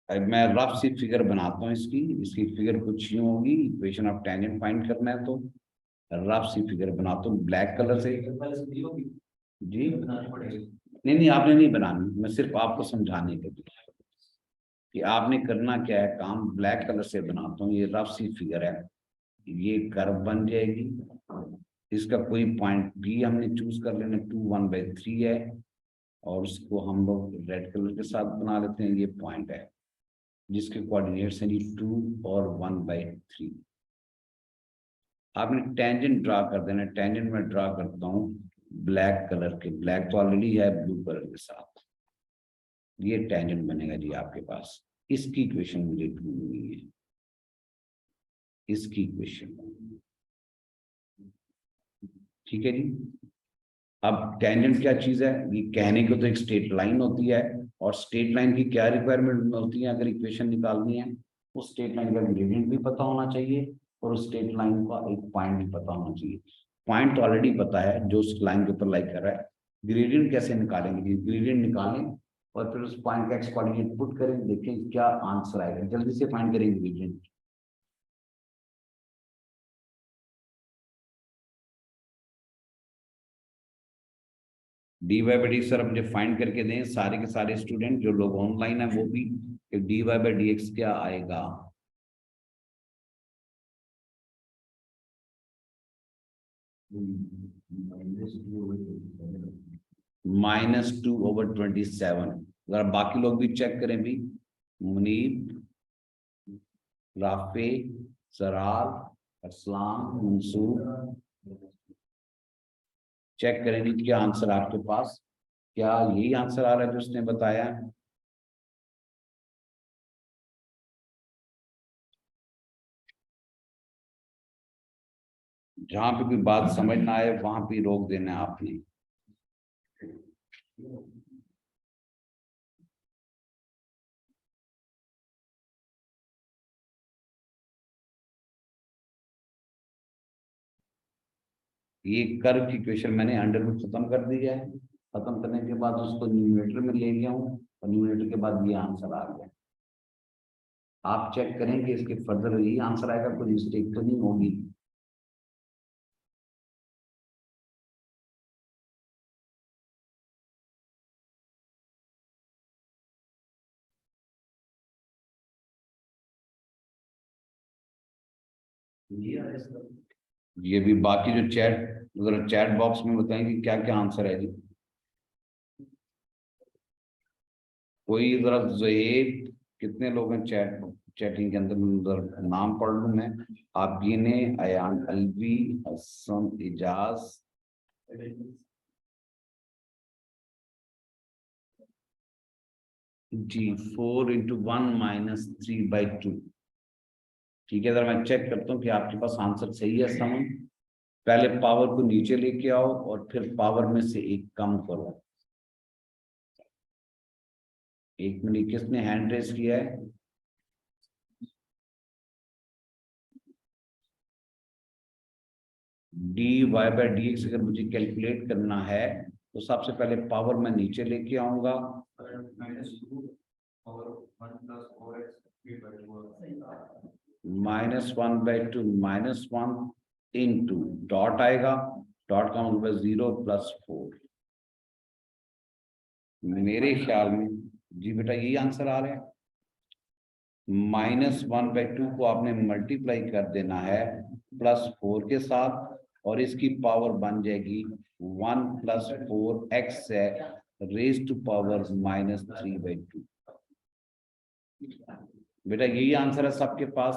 अब मैं रफ सी फिगर बनाता हूँ इसकी फिगर कुछ यूं होगी। इक्वेशन ऑफ टेंजेंट फाइंड करना है तो रफ सी फिगर बनाता हूँ ब्लैक कलर से जी। नहीं आपने नहीं बनानी, मैं सिर्फ आपको समझाने के लिए कि आपने करना क्या है काम। ब्लैक कलर से बनाता हूँ, ये रफ सी फिगर है, ये कर्व बन जाएगी इसका कोई पॉइंट भी हमने चूज कर लेना, 2 1/3 है, और उसको हम लोग रेड कलर के साथ बना लेते हैं। ये पॉइंट है जिसके कोऑर्डिनेट्स हैं जी 2 और 1/3। आपने टेंजेंट ड्रा कर देना। टेंजेंट में ड्रा करता हूँ ब्लैक कलर के, ब्लैक तो ऑलरेडी है ब्लू कलर के साथ। ये टेंजेंट बनेगा जी आपके पास। इसकी इक्वेशन मुझे ढूंढनी है, इसकी इक्वेशन। ठीक है जी। अब टेंजेंट क्या चीज है, ये कहने को तो एक स्ट्रेट लाइन होती है, और स्ट्रेट लाइन की क्या रिक्वायरमेंट होती है अगर इक्वेशन निकालनी है, उस स्ट्रेट लाइन का ग्रेडियंट भी पता होना चाहिए और उस स्ट्रेट लाइन का एक पॉइंट भी पता होना चाहिए। पॉइंट तो ऑलरेडी पता है जो उस लाइन के ऊपर लाइक कर रहा है। ग्रेडियंट कैसे निकालेंगे, ग्रेडियंट निकालें और फिर उस पॉइंट का एक्स कोऑर्डिनेट पुट करें, देखें क्या आंसर आएगा। जल्दी से फाइंड करेंगे gradient. D y by d sir मुझे फाइंड करके दें सारे के सारे स्टूडेंट जो लोग ऑनलाइन है वो भी, d y by d x क्या आएगा। -2/27। अगर बाकी लोग भी चेक करें भी, मुनीब, राफे, सरार, असलाम, मंसूर, चेक करें जी क्या आंसर आपके पास, क्या यही आंसर आ रहा है जो उसने बताया। जहां पे कोई बात समझ ना आए वहां पे रोक देना है आपने। ये कर्व की इक्वेशन मैंने अंडर रूट खत्म कर दी है। खत्म करने के बाद उसको न्यूमरेटर में ले लिया हूँ और न्यूमरेटर के बाद ये आंसर आ गया। आप चेक करें कि इसके फर्दर यही आंसर आएगा, कोई मिस्टेक तो नहीं होगी। ये भी बाकी जो चैट, अगर चैट बॉक्स में बताएंगे क्या क्या आंसर है जी। कोई जरा ज़ुएब, कितने लोग हैं चैटिंग के अंदर, जरा नाम पढ़ लूं मैं। आप गिने, अयान अलवी, हसन इजाज, जी 4 × 1 - 3/2। ठीक है, जरा मैं चेक करता हूँ कि आपके पास आंसर सही है। समझ, पहले पावर को नीचे लेके आओ और फिर पावर में से एक कम करो। एक मिनट, किसने हैंड रेस किया है। D y by d x अगर मुझे कैलकुलेट करना है तो सबसे पहले पावर में नीचे लेके आऊंगा। -1/2 -1 इंटू डॉट आएगा, डॉट का मतलब 0+4। मेरे ख्याल में जी बेटा यही आंसर आ रहा है। -1/2 को आपने मल्टीप्लाई कर देना है +4 के साथ और इसकी पावर बन जाएगी 1+4x है रेज टू पावर -3/2। बेटा यही आंसर है सबके पास।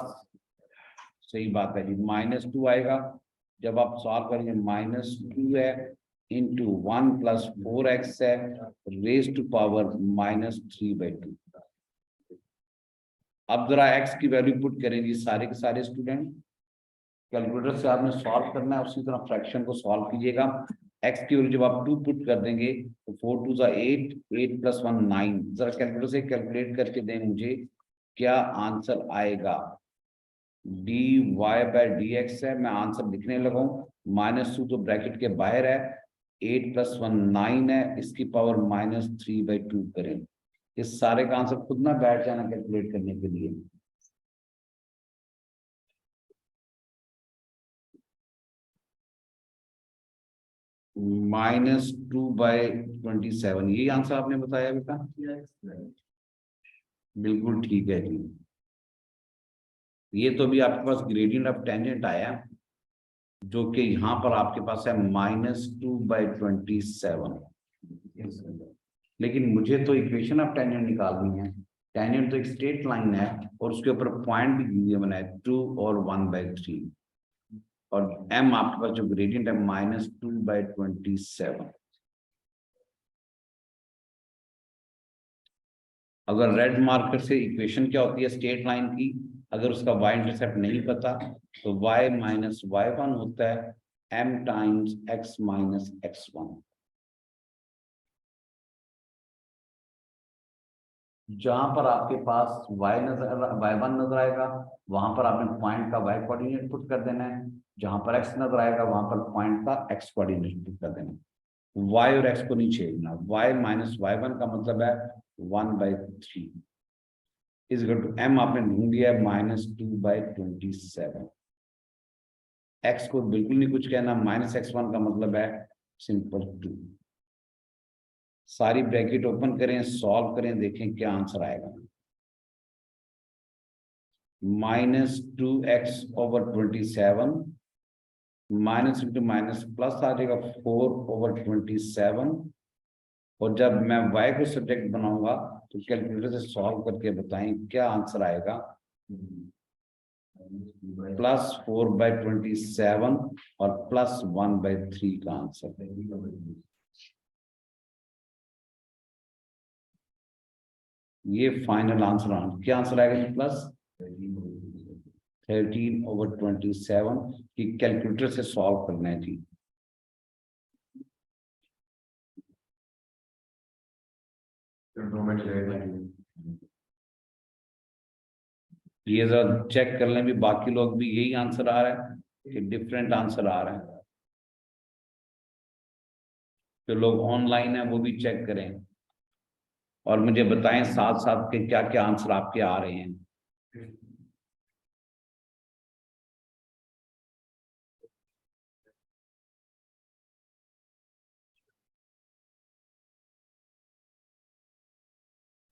सही बात है जी, -2 आएगा जब आप सॉल्व करेंगे। -2 है इंटू 1+4x है रेज टू पावर -3/2। अब जरा x की वैल्यू पुट करेंगे सारे के सारे स्टूडेंट। कैलकुलेटर से आपने सॉल्व करना है, उसी तरह फ्रैक्शन को सॉल्व कीजिएगा। x की वैल्यू जब आप 2 पुट कर देंगे तो 4 2 8, 8 + 1 9। जरा कैलकुलेटर से कैलकुलेट करके दें मुझे क्या आंसर आएगा। D y by d x है, मैं आंसर लिखने लगा हूँ। -2 तो ब्रैकेट के बाहर है, 8 + 1 9 है, इसकी पावर -3/2 करें। इस सारे का आंसर खुद ना बैठ जाना कैलकुलेट करने के लिए। -2/27 यही आंसर आपने बताया बेटा। बिल्कुल ठीक है जी। ये तो भी आपके पास ग्रेडियंट ऑफ टेंजेंट आया। जो कि यहाँ पर आपके पास है -2/27। लेकिन मुझे तो इक्वेशन ऑफ टेंजेंट निकालनी है। टेंजेंट तो एक स्ट्रेट लाइन है और उसके ऊपर पॉइंट भी गिवन है 2 और 1/3, और m आपके पास जो ग्रेडियंट है -2/27। अगर रेड मार्कर से इक्वेशन क्या होती है स्ट्रेट लाइन की, अगर उसका y इंटरसेप्ट नहीं पता तो y - y1 होता है m टाइम्स x - x1। जहां पर आपके पास y1 नजर आएगा, वहां पर आपने पॉइंट का y कोऑर्डिनेट पुट कर देना है। जहां पर x नजर आएगा वहां पर पॉइंट का x कोऑर्डिनेट पुट कर देना है। y और x को नहीं छेड़ना। y - y1 का मतलब है 1/3 इज इक्वल टू m आपने ढूंढ लिया है -2/27। x को बिल्कुल नहीं कुछ कहना, -x1 का मतलब है सिंपल 2। सारी ब्रैकेट ओपन करें, सॉल्व करें, देखें क्या आंसर आएगा। -2x/27 minus into minus plus आ जाएगा 4/27। और जब मैं y को सब्जेक्ट बनाऊंगा तो कैलकुलेटर से सॉल्व करके बताएं क्या आंसर आएगा। +4/27 और +1/3 का आंसर। ये फाइनल आंसर क्या आंसर आएगा? +13/27 की कैलकुलेटर से सॉल्व करना है जी। ये जरा चेक कर लें भी बाकी लोग भी यही आंसर आ रहा है कि डिफरेंट आंसर आ रहा है। जो लोग ऑनलाइन है वो भी चेक करें और मुझे बताएं साथ साथ के क्या क्या आंसर आपके आ रहे हैं।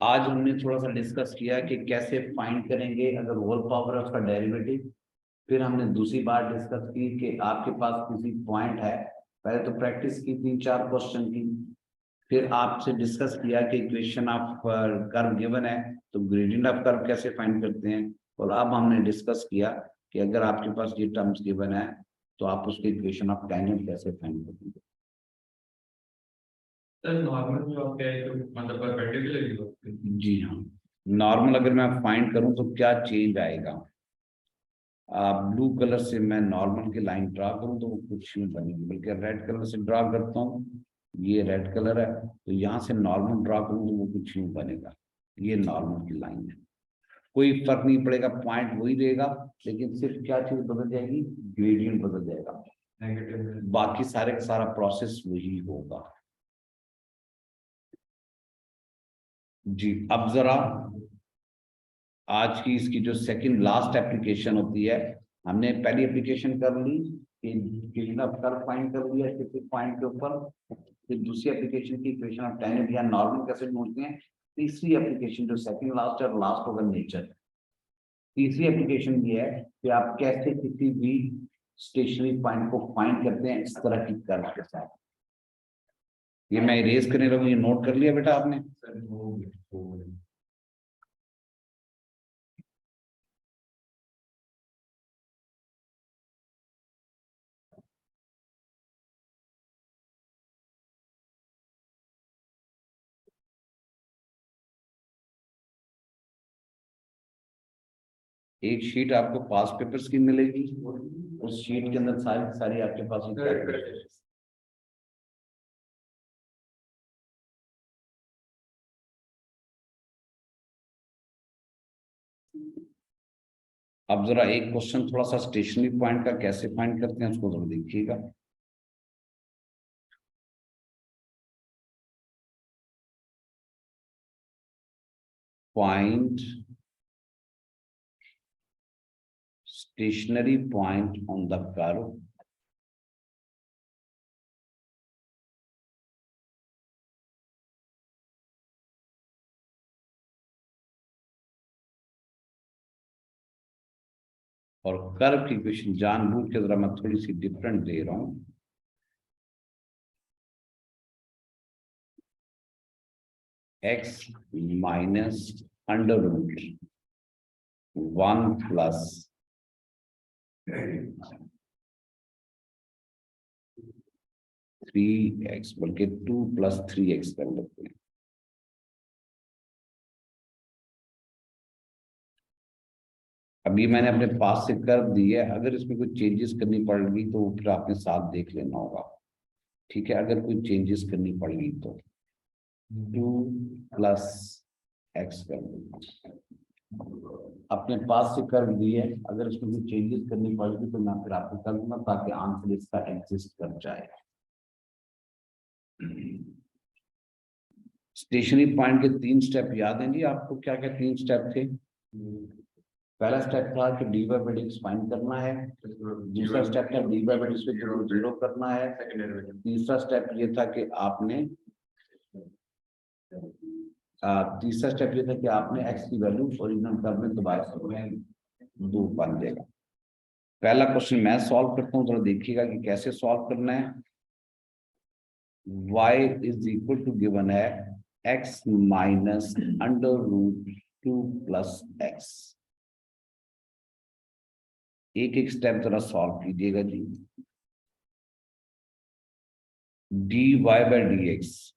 आज हमने थोड़ा सा डिस्कस किया कि कैसे फाइंड करेंगे अगर होल पावर है उसका डेरिवेटिव। फिर हमने दूसरी बात डिस्कस की कि आपके पास किसी पॉइंट है, पहले तो प्रैक्टिस की 3-4 क्वेश्चन की। फिर आपसे डिस्कस किया कि इक्वेशन ऑफ कर्व गिवन है तो ग्रेडियंट ऑफ कर्व कैसे फाइंड करते हैं। और अब हमने डिस्कस किया कि अगर आपके पास ये टर्म्स गिवन है तो आप उसके इक्वेशन ऑफ टेंजेंट कैसे फाइंड करेंगे। सर नॉर्मल जो आपका है तो मतलब परपेंडिकुलर जी हाँ, नॉर्मल अगर मैं फाइंड करूं तो क्या चेंज आएगा। ब्लू कलर से मैं नॉर्मल की लाइन ड्रा करूं तो वो कुछ नहीं बनेगी, बल्कि रेड कलर से ड्रा करता हूँ। ये रेड कलर है तो यहाँ से नॉर्मल ड्रा करूं तो वो कुछ नहीं बनेगा। ये नॉर्मल की लाइन है, कोई फर्क नहीं पड़ेगा, पॉइंट वही रहेगा, लेकिन सिर्फ क्या चीज बदल जाएगी, ग्रेडियंट बदल जाएगा। बाकी सारे का सारा प्रोसेस वही होगा। जी अब जरा आज की इसकी जो सेकंड लास्ट एप्लीकेशन होती है, हमने पहली एप्लीकेशन कर ली कि कर्व फाइंड कर लिया किसी पॉइंट के ऊपर। फिर दूसरी एप्लीकेशन की इक्वेशन ऑफ टेंजेंट या नॉर्मल कैसे ढूंढते हैं। तीसरी एप्लीकेशन जो सेकंड लास्ट है और लास्ट होगा नेचर। तीसरी एप्लीकेशन ये है कि आप कैसे किसी भी स्टेशनरी पॉइंट को फाइंड करते हैं इस तरह की कर्व के साथ। ये मैं इरेज करने लगूं, ये नोट कर लिया बेटा आपने। एक शीट आपको पास पेपर्स की मिलेगी, उस शीट के अंदर सारी सारी आपके पास अब जरा एक क्वेश्चन थोड़ा सा स्टेशनरी पॉइंट का कैसे फाइंड करते हैं उसको जरा देखिएगा। Find stationary point on the curve और कर्व की इक्वेशन जानबूझ के जरा मैं थोड़ी सी डिफरेंट दे रहा हूं। X minus under root 1 plus 3x, बल्कि 2 प्लस 3x कर लेते हैं। अभी मैंने अपने पास से कर्व दी है, अगर इसमें कोई चेंजेस करनी पड़ेगी तो फिर आपने साथ देख लेना होगा, ठीक है। अगर कोई चेंजेस करनी पड़ेगी तो 2 प्लस x कर लेंगे। अपने पास से कर्व दी है, अगर इसमें कोई चेंजेस करनी पड़ेगी तो मैं फिर आपको कर दूंगा ताकि आंसर इसका एग्जिस्ट कर जाए। स्टेशनरी पॉइंट के 3 स्टेप याद हैं जी आपको? क्या क्या 3 स्टेप थे? पहला स्टेप था कि D by by Dix find करना है। दूसरा स्टेप था डी बाई बाई डिक्स को जीरो करना है। तीसरा स्टेप ये था कि आपने तीसरा स्टेप ये था कि आपने एक्स की वैल्यू ओरिजिनल टर्म में दोबारा दो बन देगा। पहला क्वेश्चन मैं सॉल्व करता हूँ, जरा देखिएगा कि कैसे सॉल्व करना है। y is equal to given है x minus under root 2 plus x. एक एक स्टेप जरा सॉल्व कीजिएगा जी। dy बाई डी एक्स,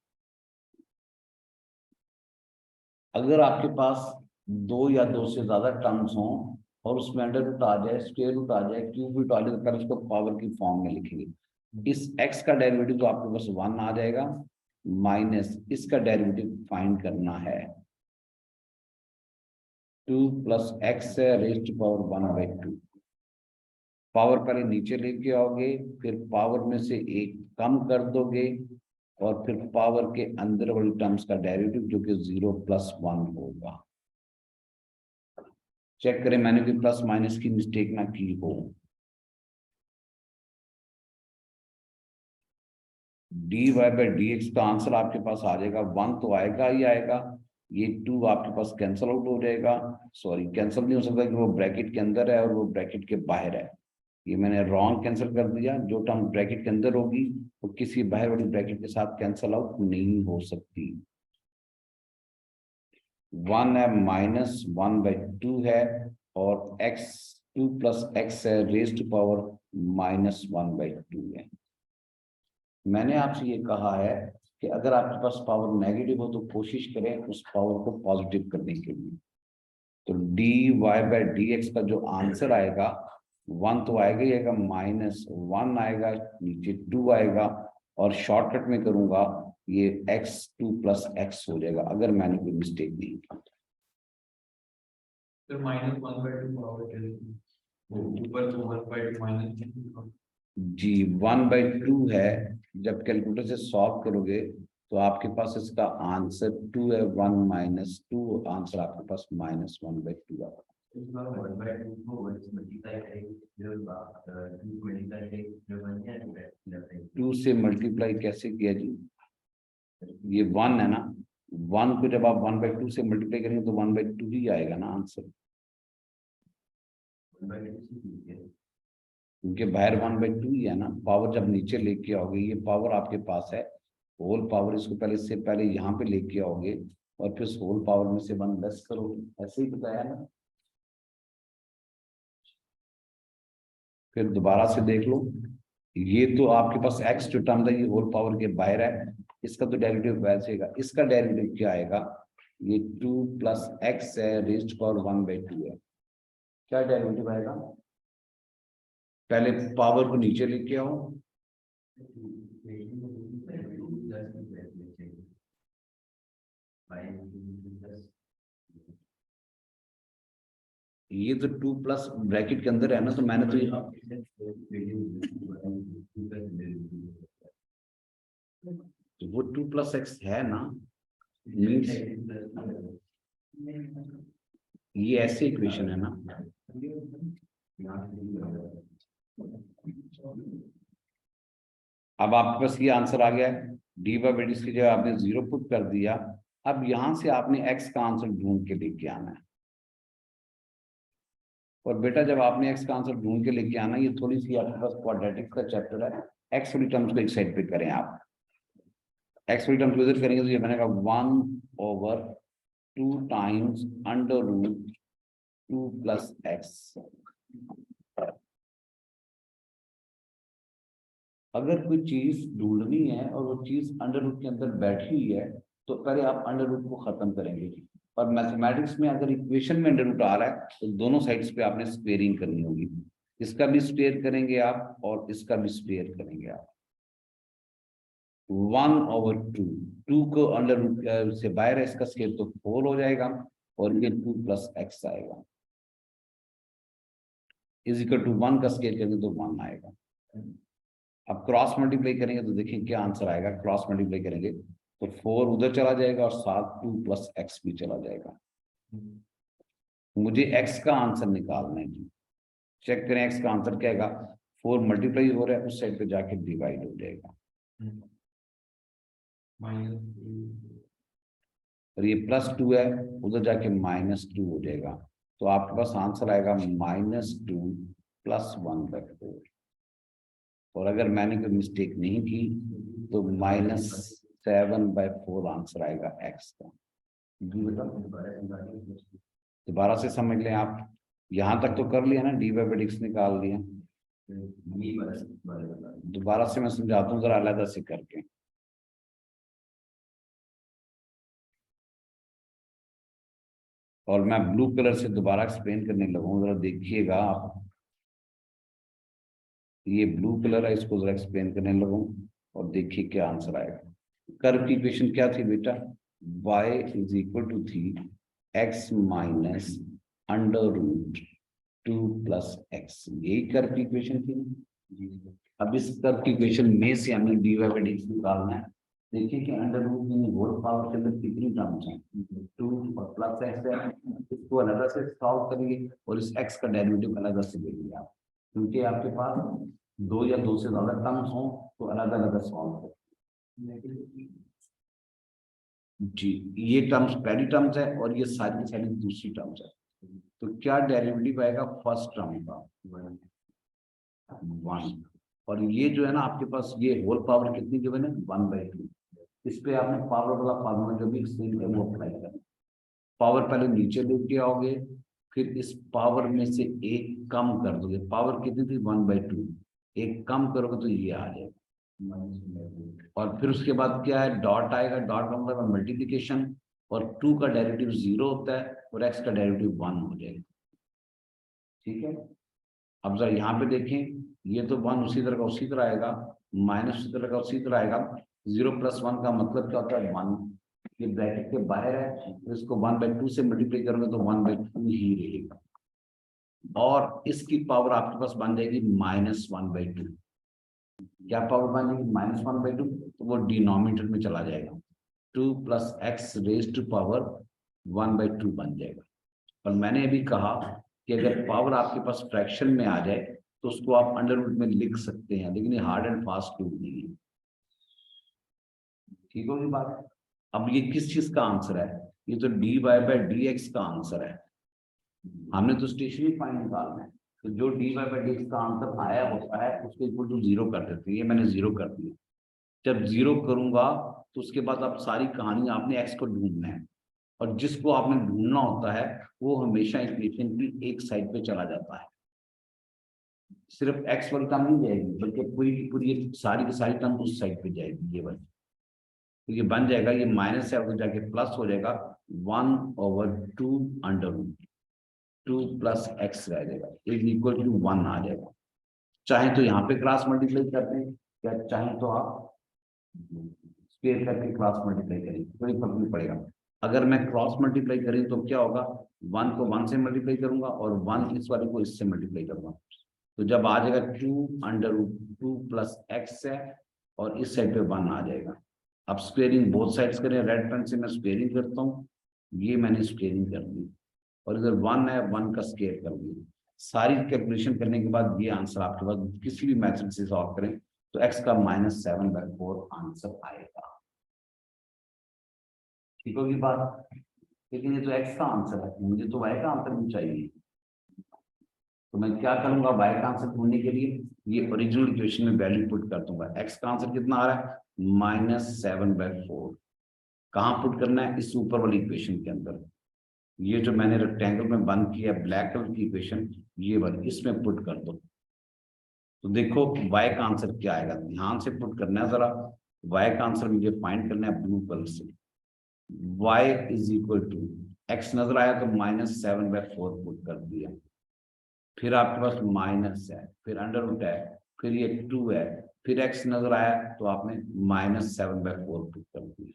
अगर आपके पास दो या दो से ज्यादा टर्म्स हों और उसमें अंडर रूट आ जाए, स्क्वायर रूट आ जाए, क्यूब रूट आ जाए, तो उसको पावर की फॉर्म में लिखेंगे। इस x का डेरिवेटिव तो आपके पास 1 आ जाएगा, माइनस इसका डेरिवेटिव फाइंड करना है 2 plus x raised to power 1 by 2। Power पहले नीचे लेके आओगे, फिर पावर में से एक कम कर दोगे और फिर पावर के अंदर वाली टर्म्स का डेरिवेटिव जो कि 0 प्लस 1 होगा। चेक करें मैंने भी प्लस माइनस की मिस्टेक ना की हो। D y by d x का आंसर आपके पास आ जाएगा 1 तो आएगा ही आएगा। ये 2 आपके पास कैंसल आउट हो जाएगा, सॉरी कैंसिल नहीं हो सकता कि वो ब्रैकेट के अंदर है और वो ब्रैकेट के बाहर है। ये मैंने रॉन्ग कैंसिल कर दिया। जो टर्म ब्रैकेट के अंदर होगी वो किसी बाहर वाली ब्रैकेट के साथ कैंसिल आउट नहीं हो सकती। 1 है माइनस 1 बाई 2 है और x 2 प्लस एक्स है raise to power minus 1 by 2 है। मैंने आपसे ये कहा है कि अगर आपके पास पावर नेगेटिव हो तो कोशिश करें उस पावर को पॉजिटिव करने के लिए। तो d y by d x का जो आंसर आएगा 1 तो आएगा ही आएगा, माइनस 1 आएगा, नीचे 2 आएगा और शॉर्टकट में करूंगा ये x 2 प्लस एक्स हो जाएगा, अगर मैंने कोई मिस्टेक नहीं की। तो माइनस 1 बाई 2 पावर ऊपर तो 1 बाई 2 माइनस जी 1 बाई 2 है। जब कैलकुलेटर से सॉल्व करोगे तो आपके पास इसका आंसर 2 है, 1 माइनस 2, आंसर आपके पास माइनस 1 बाई 2 आएगा। 2 से मल्टीप्लाई कैसे किया जी? ये 1 है ना, 1 को जब आप 1 बाई 2 से मल्टीप्लाई करेंगे तो 1 बाई 2 ही आएगा ना आंसर, क्योंकि बाहर 1 बाई 2 ही है ना। पावर जब नीचे लेके आओगे, ये पावर आपके पास है होल पावर, इसको पहले इससे पहले यहाँ पे लेके आओगे और फिर होल पावर में से 1 लेस करोगे, ऐसे ही बताया ना। फिर दोबारा से देख लो, ये तो आपके पास x जो टर्म था ये होल पावर के बाहर है, इसका तो डेरिवेटिव वैसेगा, इसका डेरिवेटिव क्या आएगा? ये 2 प्लस एक्स है रेज्ड पावर 1 बाई 2 है। क्या डेरिवेटिव आएगा? पहले पावर को नीचे लेके आओ, ये तो 2 प्लस ब्रैकेट के अंदर है ना, तो मैंने तो वो 2 प्लस एक्स है ना, मीन्स ये ऐसे इक्वेशन है ना। अब आपके पास ये आंसर आ गया है, डी बाई बाई की जगह आपने 0 पुट कर दिया। अब यहां से आपने x का आंसर ढूंढ के लेके आना है। और बेटा जब आपने एक्स का आंसर ढूंढ के लेके आना, ये थोड़ी सी आपके पास क्वाड्रेटिक्स का चैप्टर है, एक्स वाली टर्म्स को एक साइड पे करें आप। एक्स वाली टर्म्स को इधर करेंगे तो ये बनेगा 1/2 times under root 2 plus x. अगर कोई चीज ढूंढनी है और वो चीज अंडर रूट के अंदर बैठी हुई है, तो पहले आप अंडर रूट को खत्म करेंगे। और मैथमेटिक्स में अगर इक्वेशन में अंडर रूट आ रहा है तो दोनों साइड्स पे आपने स्क्वेयरिंग करनी होगी। इसका भी स्क्वेयर करेंगे आप और इसका भी स्क्वेयर करेंगे आप। 1/2, 2 को अंडर रूट से बाहर है, इसका स्क्वेयर तो 4 हो जाएगा और ये 2 प्लस एक्स आएगा, इज इक्वल टू 1 का स्क्वेयर करेंगे तो 1 आएगा। अब क्रॉस मल्टीप्लाई करेंगे तो देखिए क्या आंसर आएगा। क्रॉस मल्टीप्लाई करेंगे तो 4 उधर चला जाएगा और साथ 2 प्लस एक्स भी चला जाएगा। मुझे एक्स का आंसर निकालना है जी। चेक करें एक्स का आंसर क्या आएगा। 4 मल्टीप्लाई हो रहा है, उस साइड पे जाके डिवाइड हो जाएगा और ये +2 है, उधर जाके -2 हो जाएगा। तो आपके पास आंसर आएगा -2 + 1/4। और अगर मैंने कोई मिस्टेक नहीं की तो -7/4 आंसर आएगा एक्स का। दोबारा से समझ लें आप, यहां तक तो कर लिया ना, dy/dx निकाल लिया। दोबारा से मैं समझाता हूँ जरा अलग से करके। और मैं ब्लू कलर से दोबारा एक्सप्लेन करने लगूँ, जरा देखिएगा आप। ये ब्लू कलर है, इसको जरा एक्सप्लेन करने लगूँ और देखिए क्या आंसर आएगा। कर्व की इक्वेशन क्या थी बेटा, y = थी x minus under root 2 plus x, यही कर्व की इक्वेशन थी। अब इस कर्व की इक्वेशन में से हमें dy/dx निकालना है। देखिए कि अंडर रूट में होल पावर के अंदर कितनी टर्म्स हैं, 2 और प्लस एक्स है। इसको अलग से सॉल्व करेंगे और इस एक्स का डेरिवेटिव अलग से लेंगे आप, क्योंकि आपके पास 2 या 2 से ज्यादा टर्म्स हो तो अलग अलग सॉल्व करें जी। ये टर्म्स पहली टर्म्स है और ये सारी की सारी दूसरी टर्म्स है। तो क्या डेरिवेटिव आएगा फर्स्ट टर्म का 1, और ये जो है ना आपके पास ये होल पावर कितनी गिवन है 1/2। इस पे आपने पावर वाला फार्मूला जो भी एक्सप्लेन किया वो अप्लाई करना। पावर पहले नीचे लेके आओगे, फिर इस पावर में से एक कम कर दोगे। पावर कितनी थी 1/2, एक कम करोगे तो ये आ जाएगा। और फिर उसके बाद क्या है, डॉट आएगा। डॉट का मतलब मल्टीप्लिकेशन, और 2 का डेरिवेटिव 0 होता है और x का डेरिवेटिव 1 हो जाएगा। ठीक है, अब जरा यहाँ पे देखें, ये तो 1 उसी तरह का उसी तरह आएगा, माइनस उसी तरह का उसी तरह आएगा। 0 + 1 का मतलब क्या होता है 1, ये ब्रैकेट के बाहर है, तो इसको 1/2 से मल्टीप्लाई करोगे तो 1/2 ही रहेगा। और इसकी पावर आपके पास बन जाएगी -1/2। क्या पावर बन जाएगी -1/2, तो वो डिनोमिनेटर में चला जाएगा, 2 + x⁻² 1/2 बन जाएगा। पर मैंने अभी कहा कि अगर पावर आपके पास फ्रैक्शन में आ जाए तो उसको आप अंडर रूट में लिख सकते हैं, लेकिन ये हार्ड एंड फास्ट रूल नहीं है। ठीक होगी बात। अब ये किस चीज का आंसर है, ये तो dy/dx का आंसर है। हमने तो स्टेशनरी पॉइंट निकालना है, तो जो dy/dx का आंसर आया होता है उसको इक्वल टू 0 कर देते हैं। ये मैंने 0 कर दिया। जब 0 करूंगा तो उसके बाद आप सारी कहानी आपने x को ढूंढना है, और जिसको आपने ढूंढना होता है वो हमेशा इक्वेशन की एक साइड पे चला जाता है। सिर्फ x वाली टर्म नहीं जाएगी, बल्कि पूरी की पूरी सारी की सारी टर्म उस साइड पे जाएगी। ये वाली तो ये बन जाएगा, ये माइनस है उधर जाके प्लस हो जाएगा, 1/2 अंडर रूट 2 प्लस एक्स रह जाएगा, इक्वल टू 1 आ जाएगा। चाहे तो यहाँ पे क्रॉस मल्टीप्लाई करते हैं, या चाहे तो आप स्क्वायर करके क्रॉस मल्टीप्लाई करेंगे, कोई फर्क नहीं पड़ेगा। अगर मैं क्रॉस मल्टीप्लाई करें तो क्या होगा, 1 को 1 से मल्टीप्लाई करूंगा और 1 इस वाले को इससे मल्टीप्लाई करूंगा, तो जब आ जाएगा 2/2 प्लस एक्स है और इस साइड पे 1 आ जाएगा। अब स्क्वेयरिंग बोथ साइड्स करें, रेड पेन से मैं स्क्वेयरिंग करता हूँ, ये मैंने स्क्वेयरिंग कर दी और इधर 1 है, 1 का स्क्वायर कर दिया। सारी कैलकुलेशन करने के बाद ये आंसर आपके पास किसी भी मेथड से सॉल्व करें तो x का -7/4 आंसर आएगा। ठीक होगी बात। लेकिन ये तो x का आंसर है, मुझे तो y का आंसर भी चाहिए। तो मैं क्या करूंगा, y का आंसर ढूंढने के लिए ये ओरिजिनल इक्वेशन में वैल्यू पुट कर दूंगा। x का आंसर कितना आ रहा है, -7/4। कहाँ पुट करना है, इस ऊपर वाली इक्वेशन के अंदर। ये जो मैंने रेक्टेंगल में बंद किया ब्लैक कलर की इक्वेशन, ये वाली इसमें पुट कर दो। तो देखो y का आंसर क्या आएगा, ध्यान से पुट करना है जरा। y का आंसर मुझे फाइंड करना है ब्लू कलर से। y is equal to, x नजर आया तो -7/4 पुट कर दिया, फिर आपके पास माइनस है, फिर अंडर रूट है, फिर ये 2 है, फिर x नजर आया तो आपने -7/4 पुट कर दिया।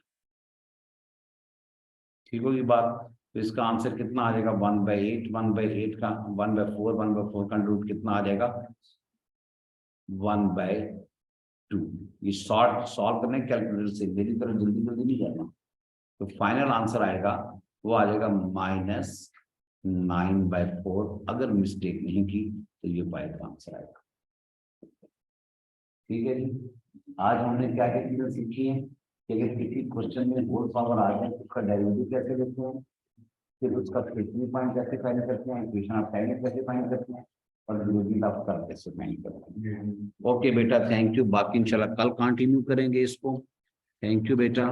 ठीक होगी बात। तो इसका आंसर कितना आ जाएगा, 1/8। 1/8 का 1/4 का रूट कितना आ जाएगा, 1/2। ये शॉर्ट सॉल्व करने कैलकुलेटर से, मेरी तरह जल्दी जल्दी नहीं करना। तो फाइनल आंसर आएगा, वो आ जाएगा -9/4। अगर मिस्टेक नहीं की तो ये y का आंसर आएगा। ठीक है जी। आज हमने क्या क्या चीजें सीखी है कि अगर किसी क्वेश्चन में होल पावर आ जाए तो उसका डेरिवेटिव कैसे लेते हैं, फिर उसका फ्रिक्शनल पॉइंट कैसे फाइंड करते हैं, इक्वेशन ऑफ टाइम कैसे फाइंड करते हैं, और डिविजन ऑफ कर्व कैसे फाइंड करते हैं। ओके बेटा, थैंक यू। बाकी इंशाल्लाह कल कंटिन्यू करेंगे इसको। थैंक यू बेटा।